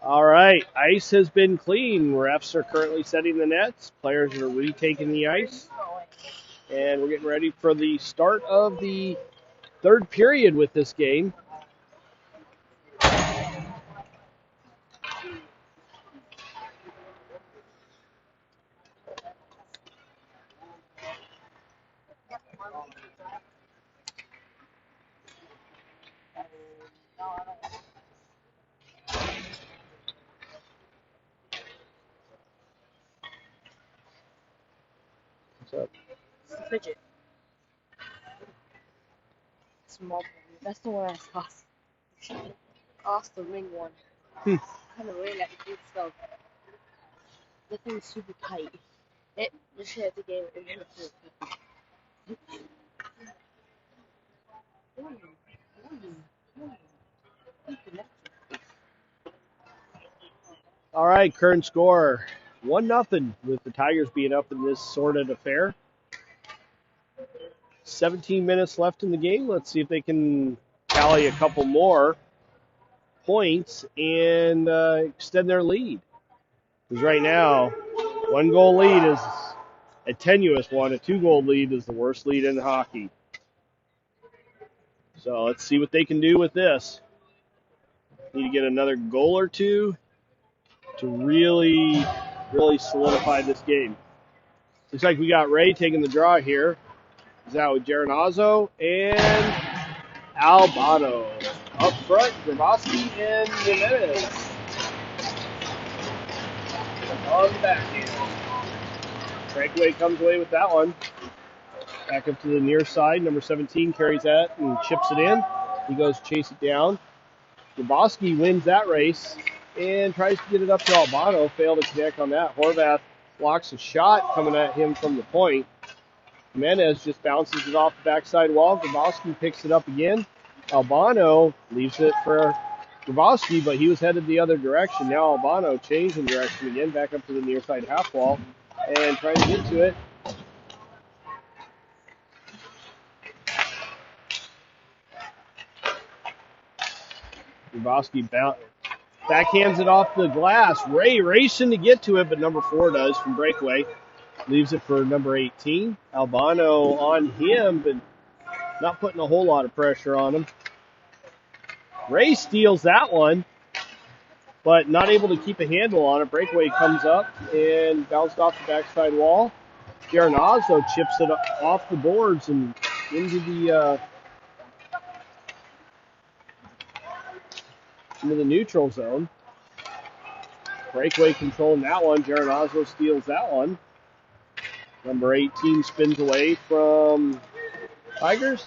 All right, ice has been clean. Refs are currently setting the nets. Players are retaking the ice. And we're getting ready for the start of the third period with this game. What's up?
It's the fidget. Small one. That's the one I lost. Lost the ring one.
Hmm.
Kind of ran at the good stuff. The thing's super tight. It just hit the game and hit it.
All right, current score 1-0 with the Tigers being up in this sordid affair. 17 minutes left in the game. Let's see if they can tally a couple more points and extend their lead. Because right now, 1-goal lead is a tenuous one. A 2-goal lead is the worst lead in hockey. So let's see what they can do with this. Need to get another goal or two to really solidify this game. Looks like we got Ray taking the draw here. He's out with Geronazzo and Albano. Up front, Grabowski and Jimenez. On the backhand. Breakaway comes away with that one. Back up to the near side. Number 17 carries that and chips it in. He goes chase it down. Grabowski wins that race and tries to get it up to Albano. Failed to connect on that. Horvath blocks a shot coming at him from the point. Jimenez just bounces it off the backside wall. Grabowski picks it up again. Albano leaves it for Grabowski, but he was headed the other direction. Now Albano changing direction again, back up to the near side half wall and trying to get to it. Grabowski backhands it off the glass. Ray racing to get to it, but number 4 does from Breakaway. Leaves it for number 18. Albano on him, but not putting a whole lot of pressure on him. Ray steals that one, but not able to keep a handle on it. Breakaway comes up and bounced off the backside wall. Geronazzo chips it off the boards and into the neutral zone. Breakaway controlling that one. Geronazzo steals that one. Number 18 spins away from Tigers.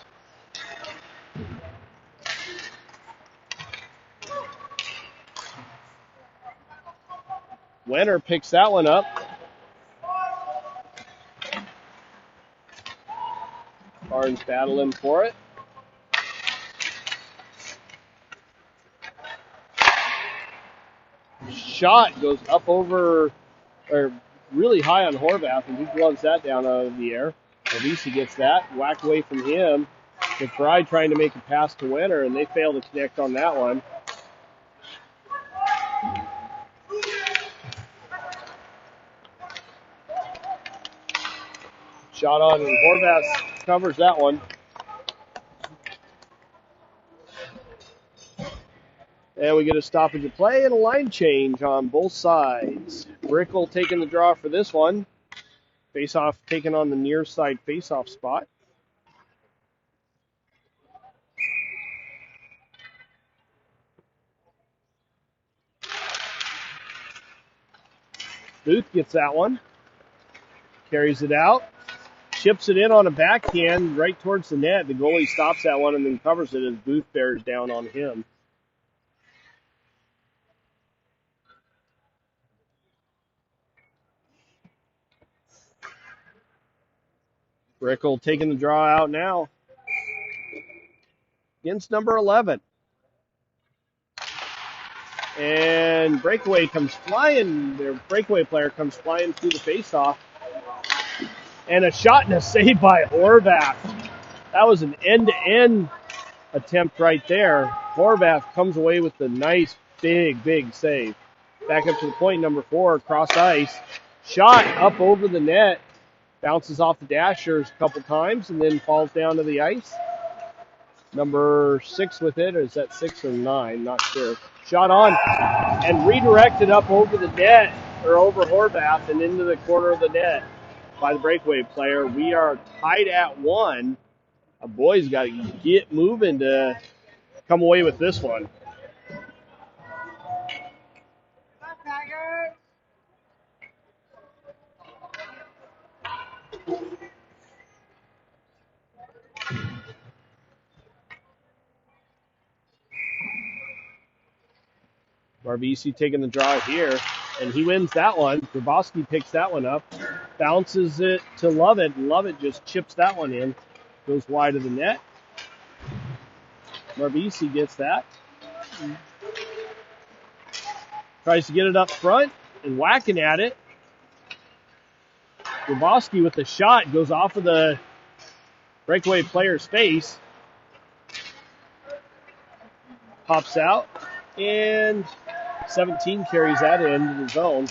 Wenner picks that one up. Barnes battling for it. Shot goes up over, or really high on Horvath, and he gloves that down out of the air. Avisi gets that, whacked away from him. McBride trying to make a pass to Wenner, and they fail to connect on that one. Shot on, and Horvath covers that one. And we get a stoppage of play and a line change on both sides. Brickle taking the draw for this one. Face-off taken on the near side face-off spot. Booth gets that one. Carries it out. Chips it in on a backhand right towards the net. The goalie stops that one and then covers it as Booth bears down on him. Brickle taking the draw out now against number 11. And Breakaway comes flying. Their Breakaway player comes flying through the faceoff. And a shot and a save by Horvath. That was an end-to-end attempt right there. Horvath comes away with the nice, big save. Back up to the point, number 4, cross ice. Shot up over the net. Bounces off the dashers a couple times and then falls down to the ice. Number 6 with it, or is that 6 or 9? Not sure. Shot on and redirected up over the net, or over Horvath and into the corner of the net by the Breakaway player. We are tied at 1. A boy's got to get moving to come away with this one. Barbisi taking the draw here, and he wins that one. Grabowski picks that one up, bounces it to Lovett, and Lovett just chips that one in. Goes wide of the net. Barbisi gets that. Tries to get it up front and whacking at it. Grabowski with the shot goes off of the Breakaway player's face. Pops out, and 17 carries that into the zone.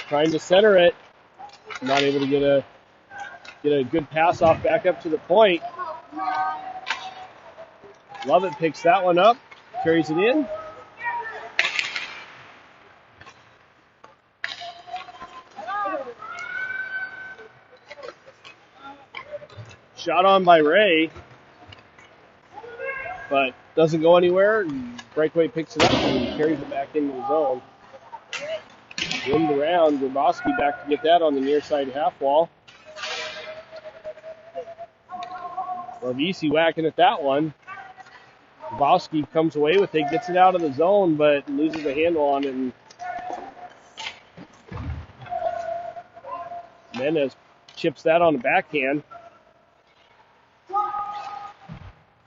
Trying to center it. Not able to get a good pass off back up to the point. Lovett picks that one up. Carries it in. Shot on by Ray. But doesn't go anywhere. And Breakaway picks it up and carries it back into the zone. Wind around. Grabowski back to get that on the near side half wall. Barbisi whacking at that one. Grabowski comes away with it, gets it out of the zone, but loses the handle on it. And Mendez chips that on the backhand.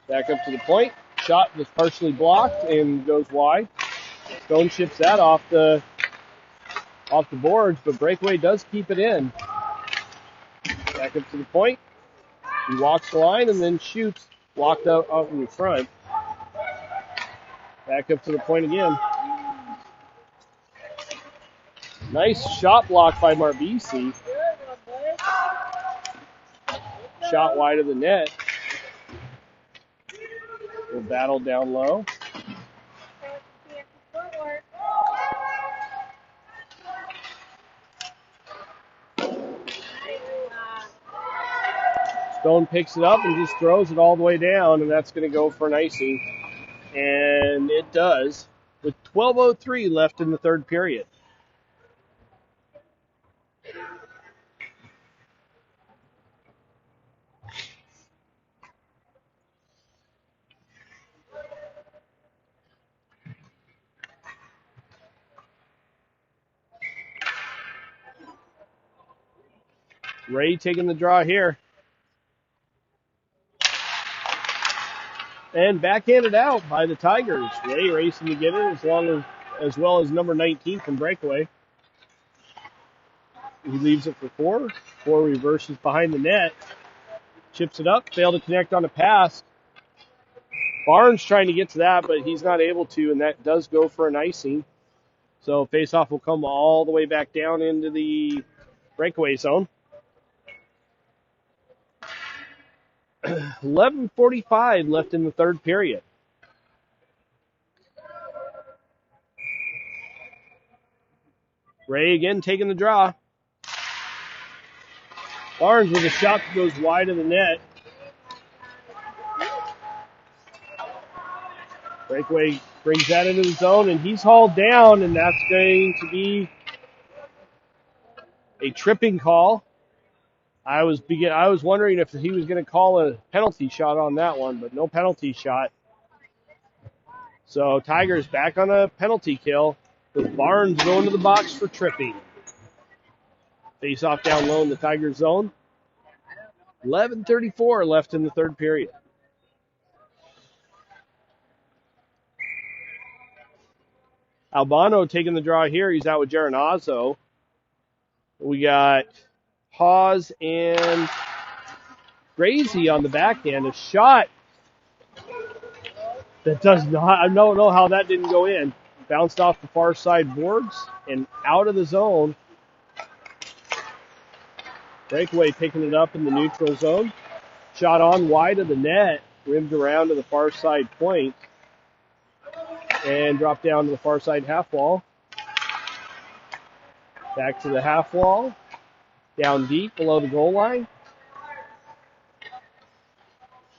Back up to the point. Shot was partially blocked and goes wide. Stone chips that off the boards, but Breakaway does keep it in. Back up to the point. He walks the line and then shoots. Blocked out in front. Back up to the point again. Nice shot block by Barbisi. Shot wide of the net. We'll battle down low. Stone picks it up and just throws it all the way down, and that's going to go for an icing. And it does, with 12:03 left in the third period. Ray taking the draw here. And backhanded out by the Tigers. Ray racing to get it as well as number 19 from Breakaway. He leaves it for 4. 4 reverses behind the net. Chips it up. Failed to connect on a pass. Barnes trying to get to that, but he's not able to, and that does go for an icing. So faceoff will come all the way back down into the Breakaway zone. 11:45 left in the third period. Ray again taking the draw. Barnes with a shot that goes wide of the net. Breakaway brings that into the zone, and he's hauled down, and that's going to be a tripping call. I was wondering if he was going to call a penalty shot on that one, but no penalty shot. So Tigers back on a penalty kill with Barnes going to the box for tripping. Face off down low in the Tigers zone. 11:34 left in the third period. Albano taking the draw here. He's out with Geronazzo. We got Hawes and Gracie on the backhand. A shot that does not, I don't know how that didn't go in. Bounced off the far side boards and out of the zone. Breakaway picking it up in the neutral zone. Shot on wide of the net, rimmed around to the far side point, and dropped down to the far side half wall. Back to the half wall, down deep below the goal line.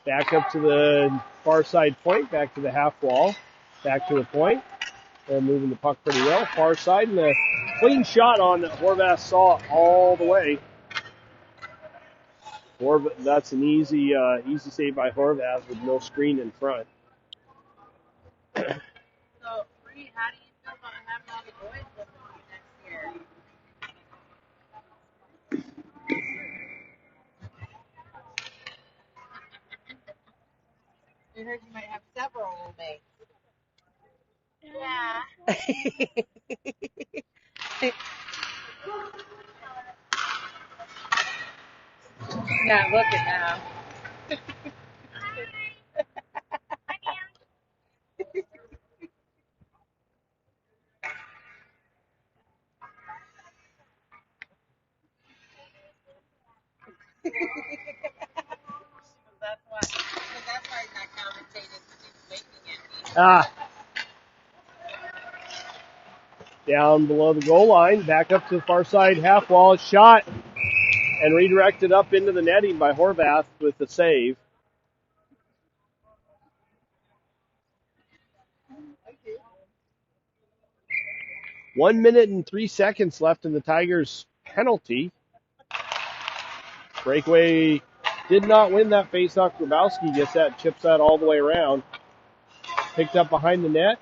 Back up to the far side point, back to the half wall, back to the point. They're moving the puck pretty well. Far side, and a clean shot on that Horvath saw all the way. That's an easy save by Horvath with no screen in front.
So, Bree, how do you feel about having all the boys living with you next year? We heard you might have several roommates. Yeah. Not looking now. That's why he's not commentating, because he's winking at me.
Down below the goal line, back up to the far side half wall, shot, and redirected up into the netting by Horvath with the save. One minute and 3 seconds left in the Tigers' penalty. Breakaway did not win that faceoff. Grabowski gets that, chips that all the way around. Picked up behind the net.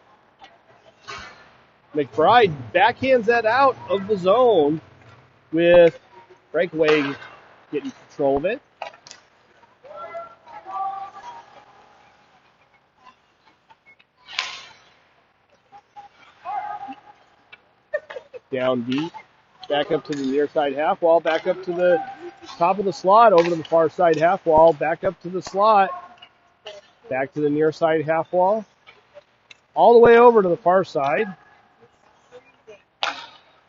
McBride backhands that out of the zone with Breakaway getting control of it. Down deep. Back up to the near side half wall. Back up to the top of the slot. Over to the far side half wall. Back up to the slot. Back to the near side half wall. All the way over to the far side.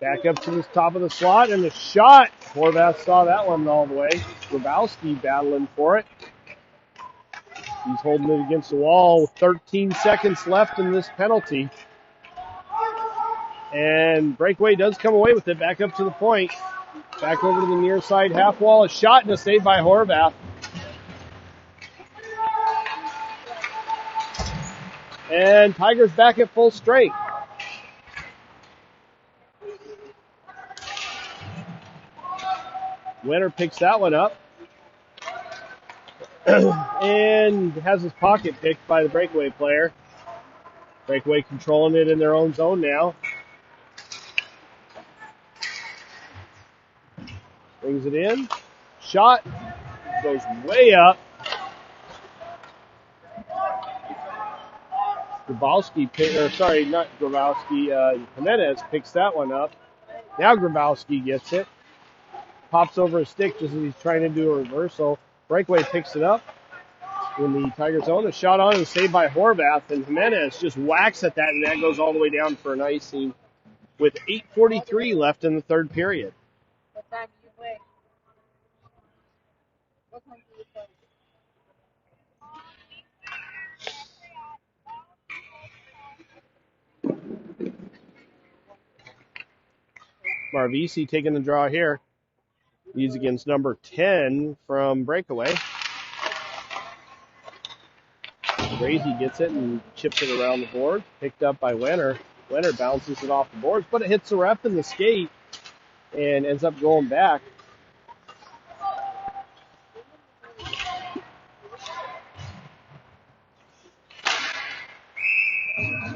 Back up to the top of the slot. And the shot. Horvath saw that one all the way. Grabowski battling for it. He's holding it against the wall. 13 seconds left in this penalty. And Breakaway does come away with it. Back up to the point. Back over to the near side half wall. A shot and a save by Horvath. And Tigers back at full strength. Winner picks that one up. And has his pocket picked by the Breakaway player. Breakaway controlling it in their own zone now. Brings it in. Shot. Goes way up. Jimenez picks that one up. Now Grabowski gets it. Pops over his stick just as he's trying to do a reversal. Breakaway picks it up in the Tigers zone. A shot on and saved by Horvath, and Jimenez just whacks at that, and that goes all the way down for an icing with 8:43 left in the third period.
What time do you play? What time do you play?
Marvisi taking the draw here. He's against number 10 from Breakaway. Gracie gets it and chips it around the board. Picked up by Wenner. Wenner bounces it off the boards, but it hits the ref in the skate and ends up going back.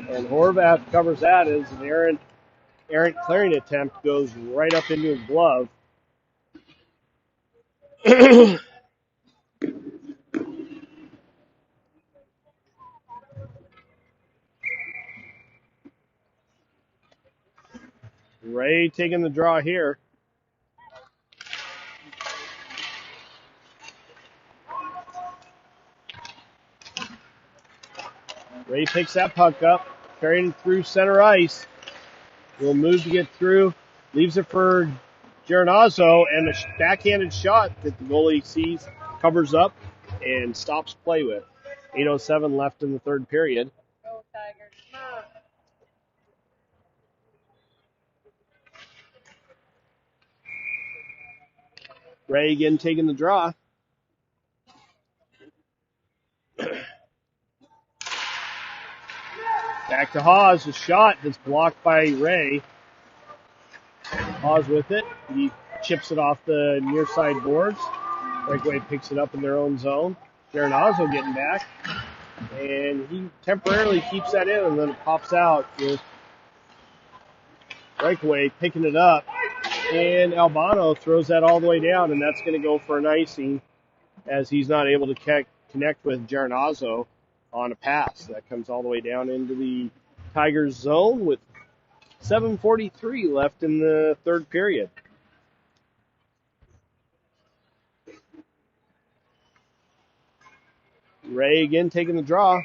And Horvath covers that as an errant clearing attempt goes right up into his glove. Ray taking the draw here. Ray picks that puck up, carrying it through center ice. Will move to get through, leaves it for Geronazzo, and a backhanded shot that the goalie sees, covers up, and stops play with. 8:07 left in the third period.
Go Tigers. Come on.
Ray again taking the draw. Back to Hawes, a shot that's blocked by Ray. Hawes with it. He chips it off the near side boards. Breakaway picks it up in their own zone. Geronazzo getting back. And he temporarily keeps that in, and then it pops out with Breakaway picking it up. And Albano throws that all the way down, and that's going to go for an icing as he's not able to connect with Geronazzo on a pass. That comes all the way down into the Tigers zone with 7:43 left in the third period. Ray again taking the draw.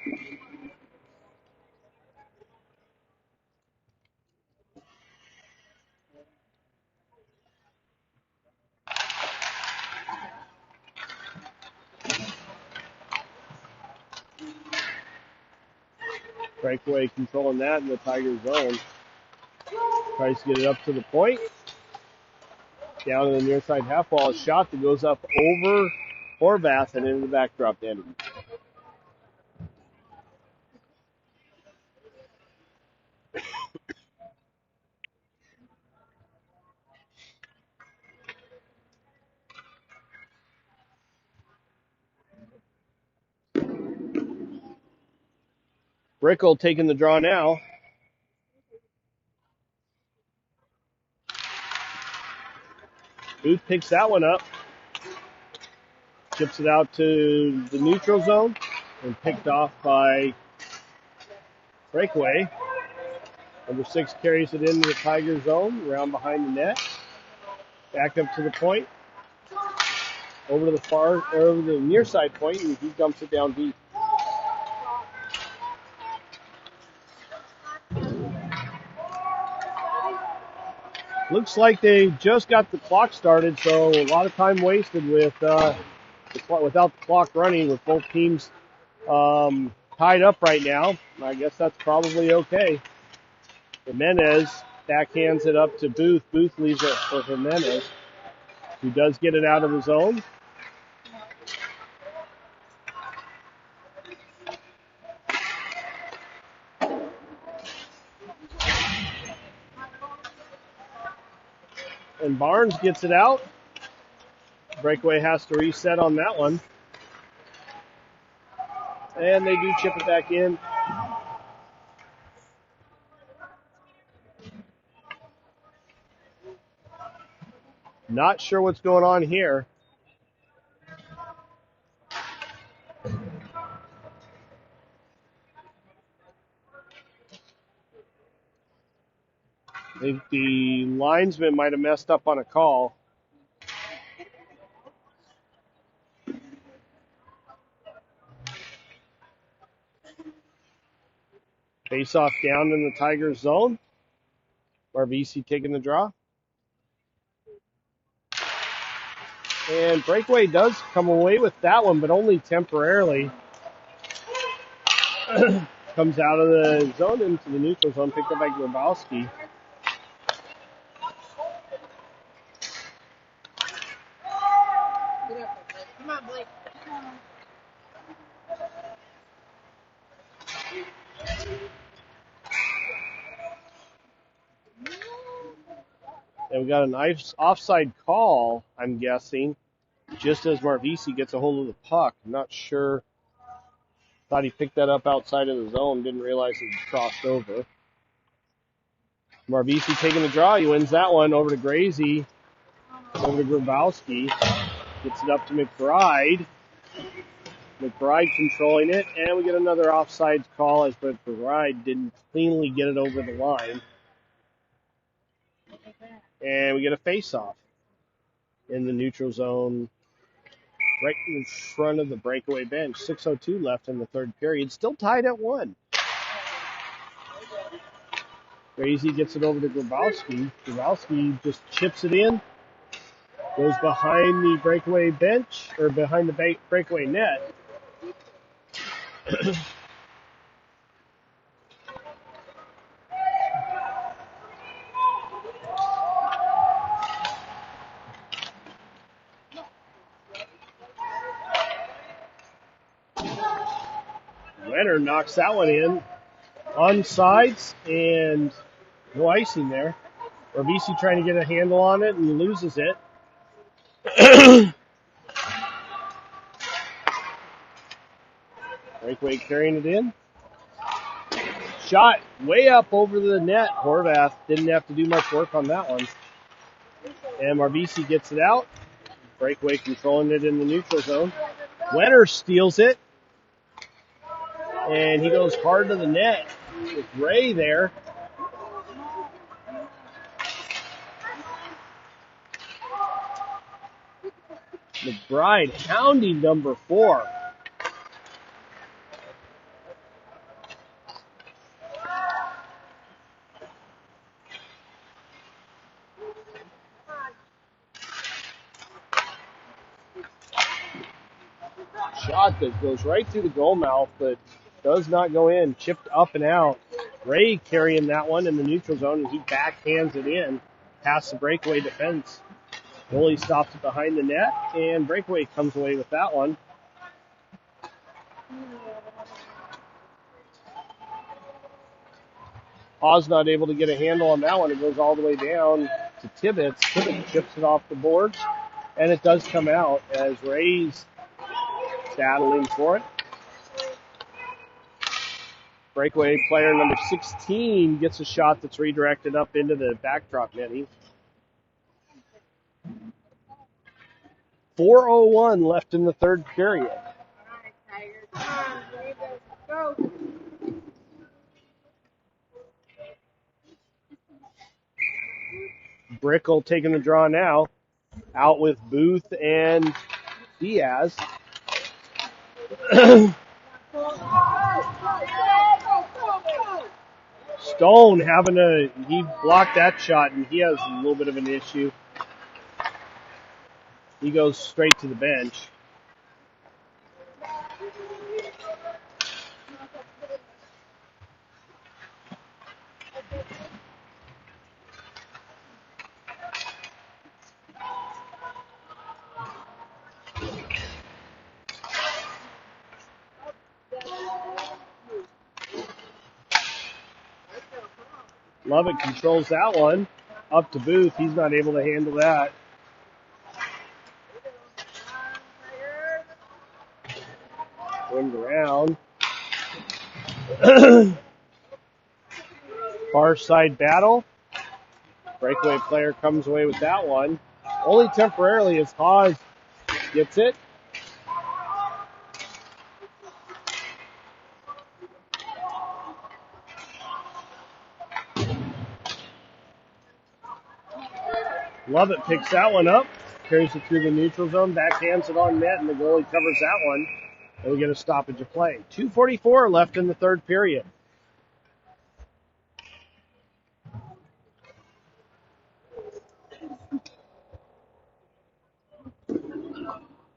Breakaway controlling that in the Tigers zone. Tries to get it up to the point. Down in the near side half wall. A shot that goes up over Horvath and into the backdrop end. Brickle taking the draw now. Booth picks that one up. Chips it out to the neutral zone and picked off by Breakaway. Number 6 carries it into the Tiger zone, around behind the net. Back up to the point. Over to the near side point, and he dumps it down deep. Looks like they just got the clock started, so a lot of time wasted with without the clock running, with both teams tied up right now. I guess that's probably okay. Jimenez backhands it up to Booth. Booth leaves it for Jimenez, who does get it out of the zone. And Barnes gets it out. Breakaway has to reset on that one. And they do chip it back in. Not sure what's going on here. I think the linesman might have messed up on a call. Face off down in the Tigers zone. Marvisi taking the draw. And Breakaway does come away with that one, but only temporarily. Comes out of the zone into the neutral zone, picked up by Grabowski.
Come on, Blake.
And we got an offside call, I'm guessing, just as Marvisi gets a hold of the puck. I'm not sure. Thought he picked that up outside of the zone. Didn't realize it crossed over. Marvisi taking the draw. He wins that one over to Grazy. Over to Grabowski. Gets it up to McBride. McBride controlling it, and we get another offsides call as McBride didn't cleanly get it over the line. And we get a face-off in the neutral zone right in front of the breakaway bench. 6:02 left in the third period. Still tied at 1. Crazy gets it over to Grabowski. Grabowski just chips it in. Goes behind the breakaway bench, or behind the breakaway net. Renner knocks that one in. Onsides and no icing there. Orbisi trying to get a handle on it and loses it. Breakaway carrying it in. Shot way up over the net. Horvath didn't have to do much work on that one. And Marbisi gets it out. Breakaway controlling it in the neutral zone. Wenner steals it. And he goes hard to the net with Ray there. McBride hounding number 4. Shot that goes right through the goal mouth, but does not go in. Chipped up and out. Ray carrying that one in the neutral zone, and he backhands it in past the breakaway defense. Goalie stops it behind the net, and breakaway comes away with that one. Hawes not able to get a handle on that one. It goes all the way down to Tibbetts. Tibbetts chips it off the board, and it does come out as Ray's battling for it. Breakaway player number 16 gets a shot that's redirected up into the backdrop netting. 4:01 left in the third period. Brickell taking the draw now. Out with Booth and Diaz. Stone he blocked that shot, and he has a little bit of an issue. He goes straight to the bench. Lovett controls that one. Up to Booth. He's not able to handle that. Wind around. Far side battle. Breakaway player comes away with that one. Only temporarily as Hawes gets it. Lovett picks that one up, carries it through the neutral zone, backhands it on net, and the goalie covers that one. And we get a stoppage of play. 2:44 left in the third period.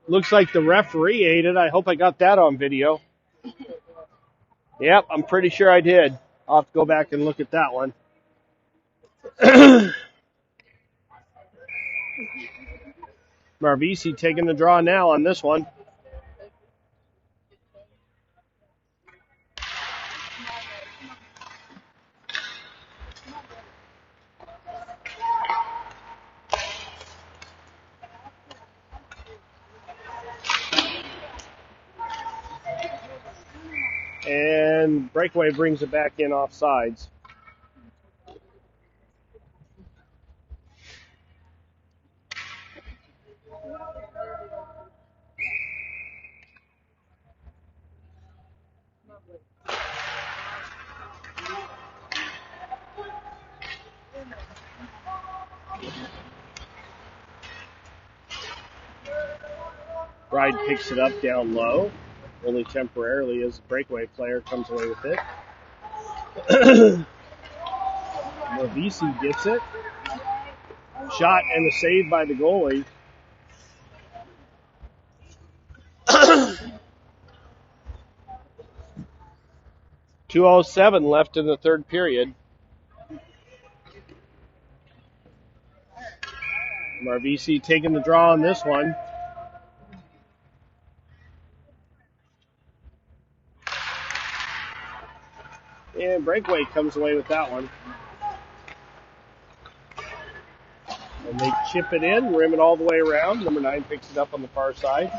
Looks like the referee ate it. I hope I got that on video. Yep, I'm pretty sure I did. I'll have to go back and look at that one. Marvisi taking the draw now on this one. And Breakaway brings it back in offsides. Bride picks it up down low, only temporarily as the breakaway player comes away with it. Morvisi gets it. Shot and a save by the goalie. .207 left in the third period. Morvisi taking the draw on this one. And Breakaway comes away with that one. And they chip it in, rim it all the way around. Number 9 picks it up on the far side.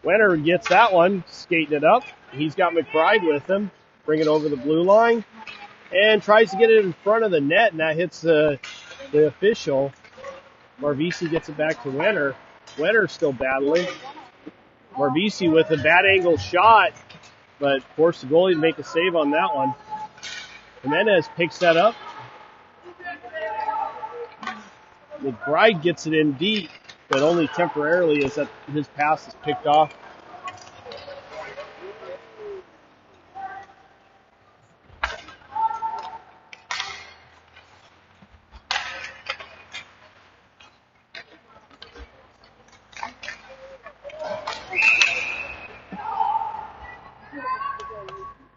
Wenner gets that one, skating it up. He's got McBride with him. Bring it over the blue line. And tries to get it in front of the net, and that hits the official. Morvisi gets it back to Wenner. Wenner still battling. Morvisi with a bad angle shot, but forced the goalie to make a save on that one. Jimenez picks that up. McBride gets it in deep, but only temporarily as that his pass is picked off.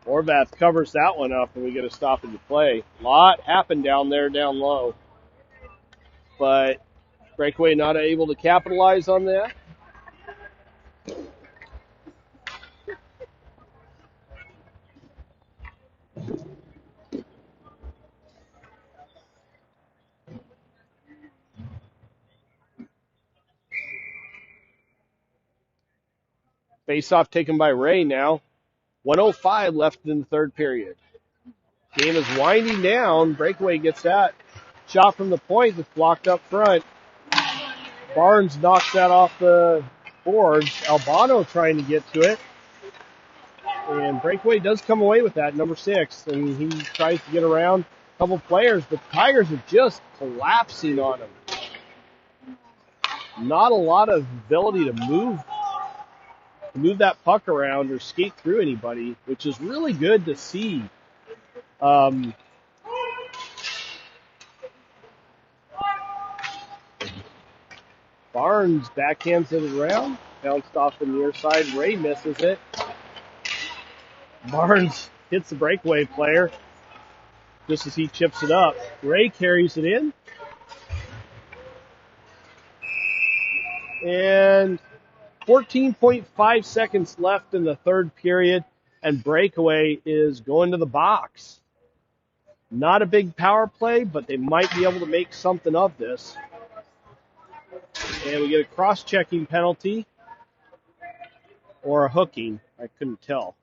Horvath covers that one up, and we get a stoppage of play. A lot happened down there, down low. But Breakaway not able to capitalize on that. Face-off taken by Ray now. 1:05 left in the third period. Game is winding down. Breakaway gets that shot from the point that's blocked up front. Barnes knocks that off the boards. Albano trying to get to it. And Breakaway does come away with that, number 6. And he tries to get around a couple players, but the Tigers are just collapsing on him. Not a lot of ability to move that puck around or skate through anybody, which is really good to see. Barnes backhands it around, bounced off the near side. Ray misses it. Barnes hits the Breakaway player just as he chips it up. Ray carries it in. And 14.5 seconds left in the third period, and Breakaway is going to the box. Not a big power play, but they might be able to make something of this. And we get a cross-checking penalty or a hooking. I couldn't tell.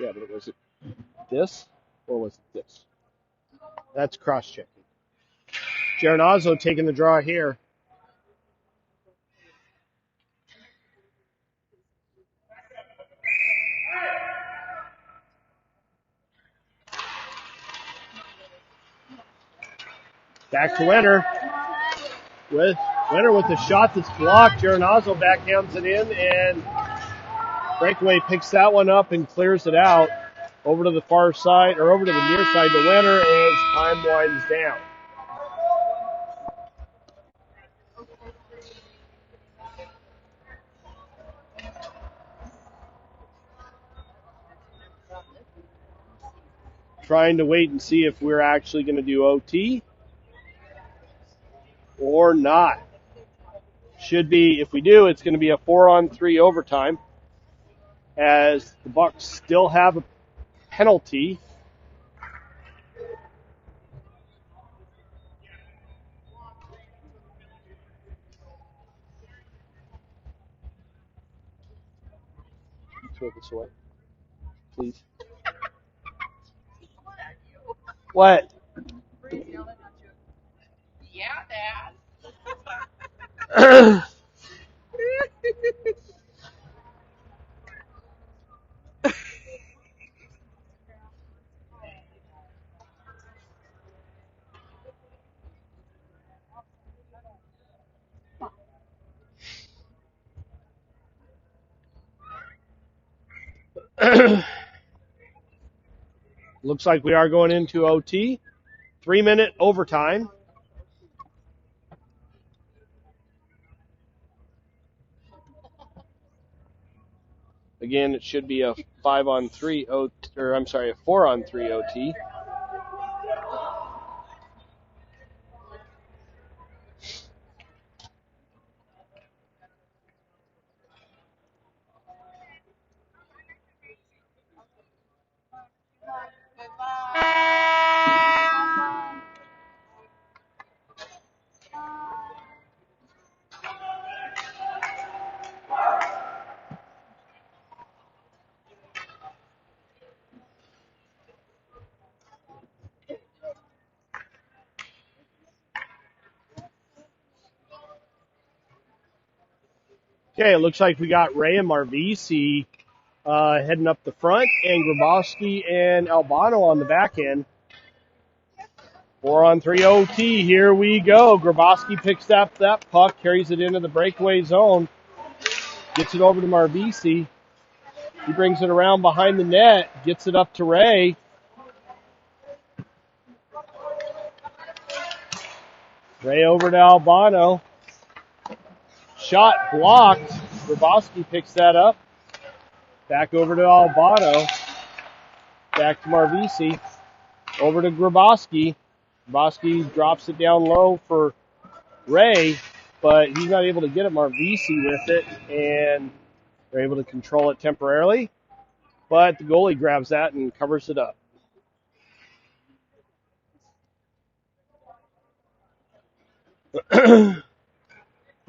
Yeah, but was it this or was it this? That's cross-checking. Geronazzo taking the draw here. Back to Wenner. With Wenner with a shot that's blocked. Geronazzo backhands it in, and Breakaway picks that one up and clears it out over to the far side, or over to the near side to Wenner as time winds down. Trying to wait and see if we're actually going to do OT or not. Should be, if we do, it's going to be a 4-on-3 overtime, as the Bucks still have a penalty. Throw this away, please. What?
Yeah, Dad.
Looks like we are going into OT. 3-minute overtime. Again, it should be a 5-on-3 OT, or I'm sorry, a 4-on-3 OT. Okay, it looks like we got Ray and Marvisi heading up the front, and Grabowski and Albano on the back end. 4-on-3 OT, here we go. Grabowski picks up that puck, carries it into the breakaway zone, gets it over to Marvisi. He brings it around behind the net, gets it up to Ray. Ray over to Albano. Shot blocked. Grabowski picks that up. Back over to Albano. Back to Marvisi. Over to Grabowski. Grabowski drops it down low for Ray, but he's not able to get at Marvisi with it, and they're able to control it temporarily. But the goalie grabs that and covers it up.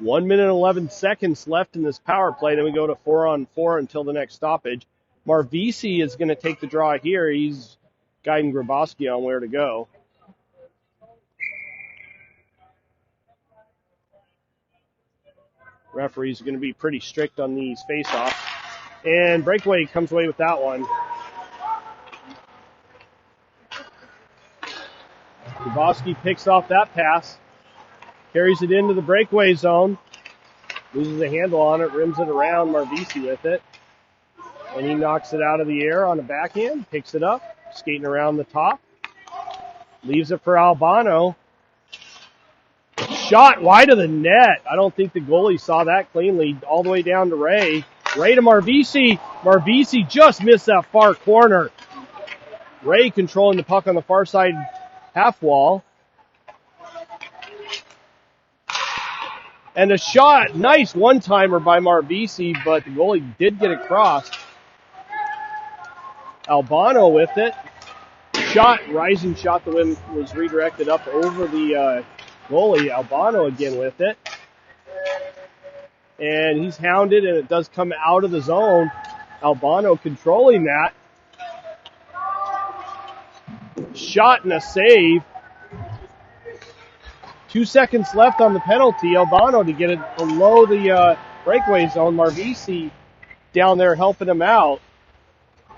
One minute and 11 seconds left in this power play. Then we go to 4-on-4 until the next stoppage. Marvisi is going to take the draw here. He's guiding Grabowski on where to go. Referees are going to be pretty strict on these face-offs. And Breakaway comes away with that one. Grabowski picks off that pass. Carries it into the breakaway zone. Loses a handle on it, rims it around Marvisi with it. And he knocks it out of the air on the backhand, picks it up, skating around the top. Leaves it for Albano. Shot wide of the net. I don't think the goalie saw that cleanly. All the way down to Ray. Ray to Marvisi. Marvisi just missed that far corner. Ray controlling the puck on the far side half wall. And a shot, nice one-timer by Marvisi, but the goalie did get across. Albano with it. Shot, rising shot, the wind was redirected up over the goalie. Albano again with it. And he's hounded, and it does come out of the zone. Albano controlling that. Shot and a save. 2 seconds left on the penalty. Albano to get it below the breakaway zone. Marvisi down there helping him out.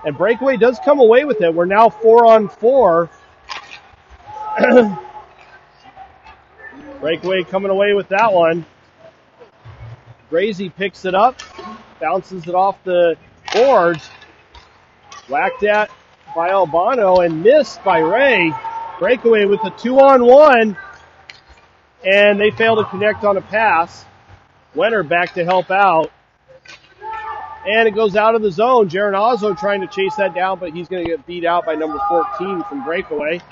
And Breakaway does come away with it. We're now 4-on-4. Breakaway coming away with that one. Grazy picks it up. Bounces it off the boards. Whacked at by Albano and missed by Ray. Breakaway with a 2-on-1. And they fail to connect on a pass. Wenner back to help out. And it goes out of the zone. Geronazzo trying to chase that down, but he's going to get beat out by number 14 from Breakaway.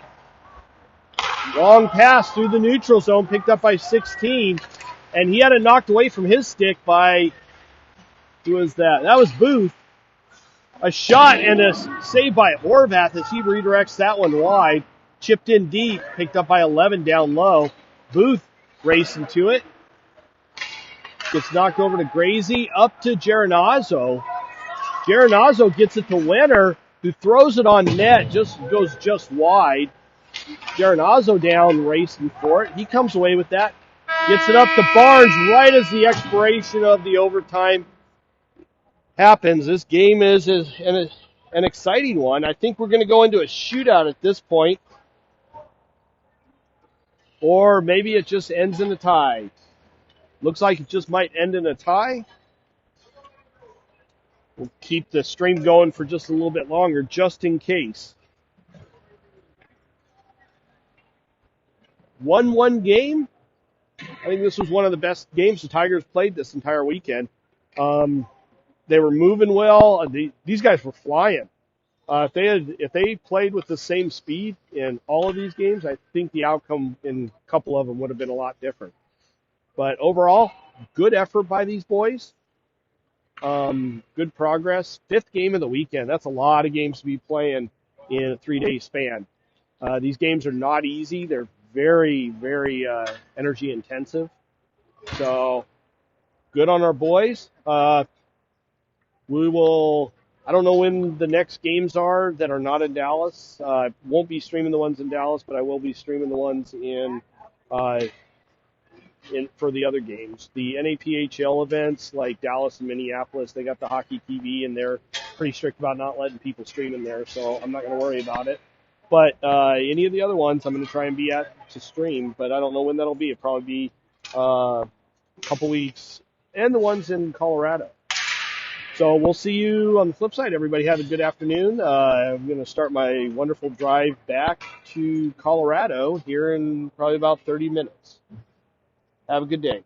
Long pass through the neutral zone, picked up by 16. And he had it knocked away from his stick by, who was that? That was Booth. A shot and a save by Horvath as he redirects that one wide. Chipped in deep, picked up by 11 down low. Booth racing to it. Gets knocked over to Grazy, up to Geronazzo. Geronazzo gets it to Wenner, who throws it on net, goes just wide. Geronazzo down, racing for it. He comes away with that. Gets it up to Barnes right as the expiration of the overtime happens. This game is an exciting one. I think we're going to go into a shootout at this point. Or maybe it just ends in a tie. Looks like it just might end in a tie. We'll keep the stream going for just a little bit longer, just in case. 1-1 game. I think this was one of the best games the Tigers played this entire weekend. They were moving well. These guys were flying. If they played with the same speed in all of these games, I think the outcome in a couple of them would have been a lot different. But overall, good effort by these boys. Good progress. 5th game of the weekend. That's a lot of games to be playing in a 3-day span. These games are not easy. They're very, very energy intensive. So good on our boys. We will. I don't know when the next games are that are not in Dallas. I won't be streaming the ones in Dallas, but I will be streaming the ones in for the other games. The NAPHL events like Dallas and Minneapolis, they got the hockey TV, and they're pretty strict about not letting people stream in there, so I'm not going to worry about it. But any of the other ones, I'm going to try and be at to stream, but I don't know when that'll be. It'll probably be a couple weeks, and the ones in Colorado. So we'll see you on the flip side. Everybody have a good afternoon. I'm going to start my wonderful drive back to Colorado here in probably about 30 minutes. Have a good day.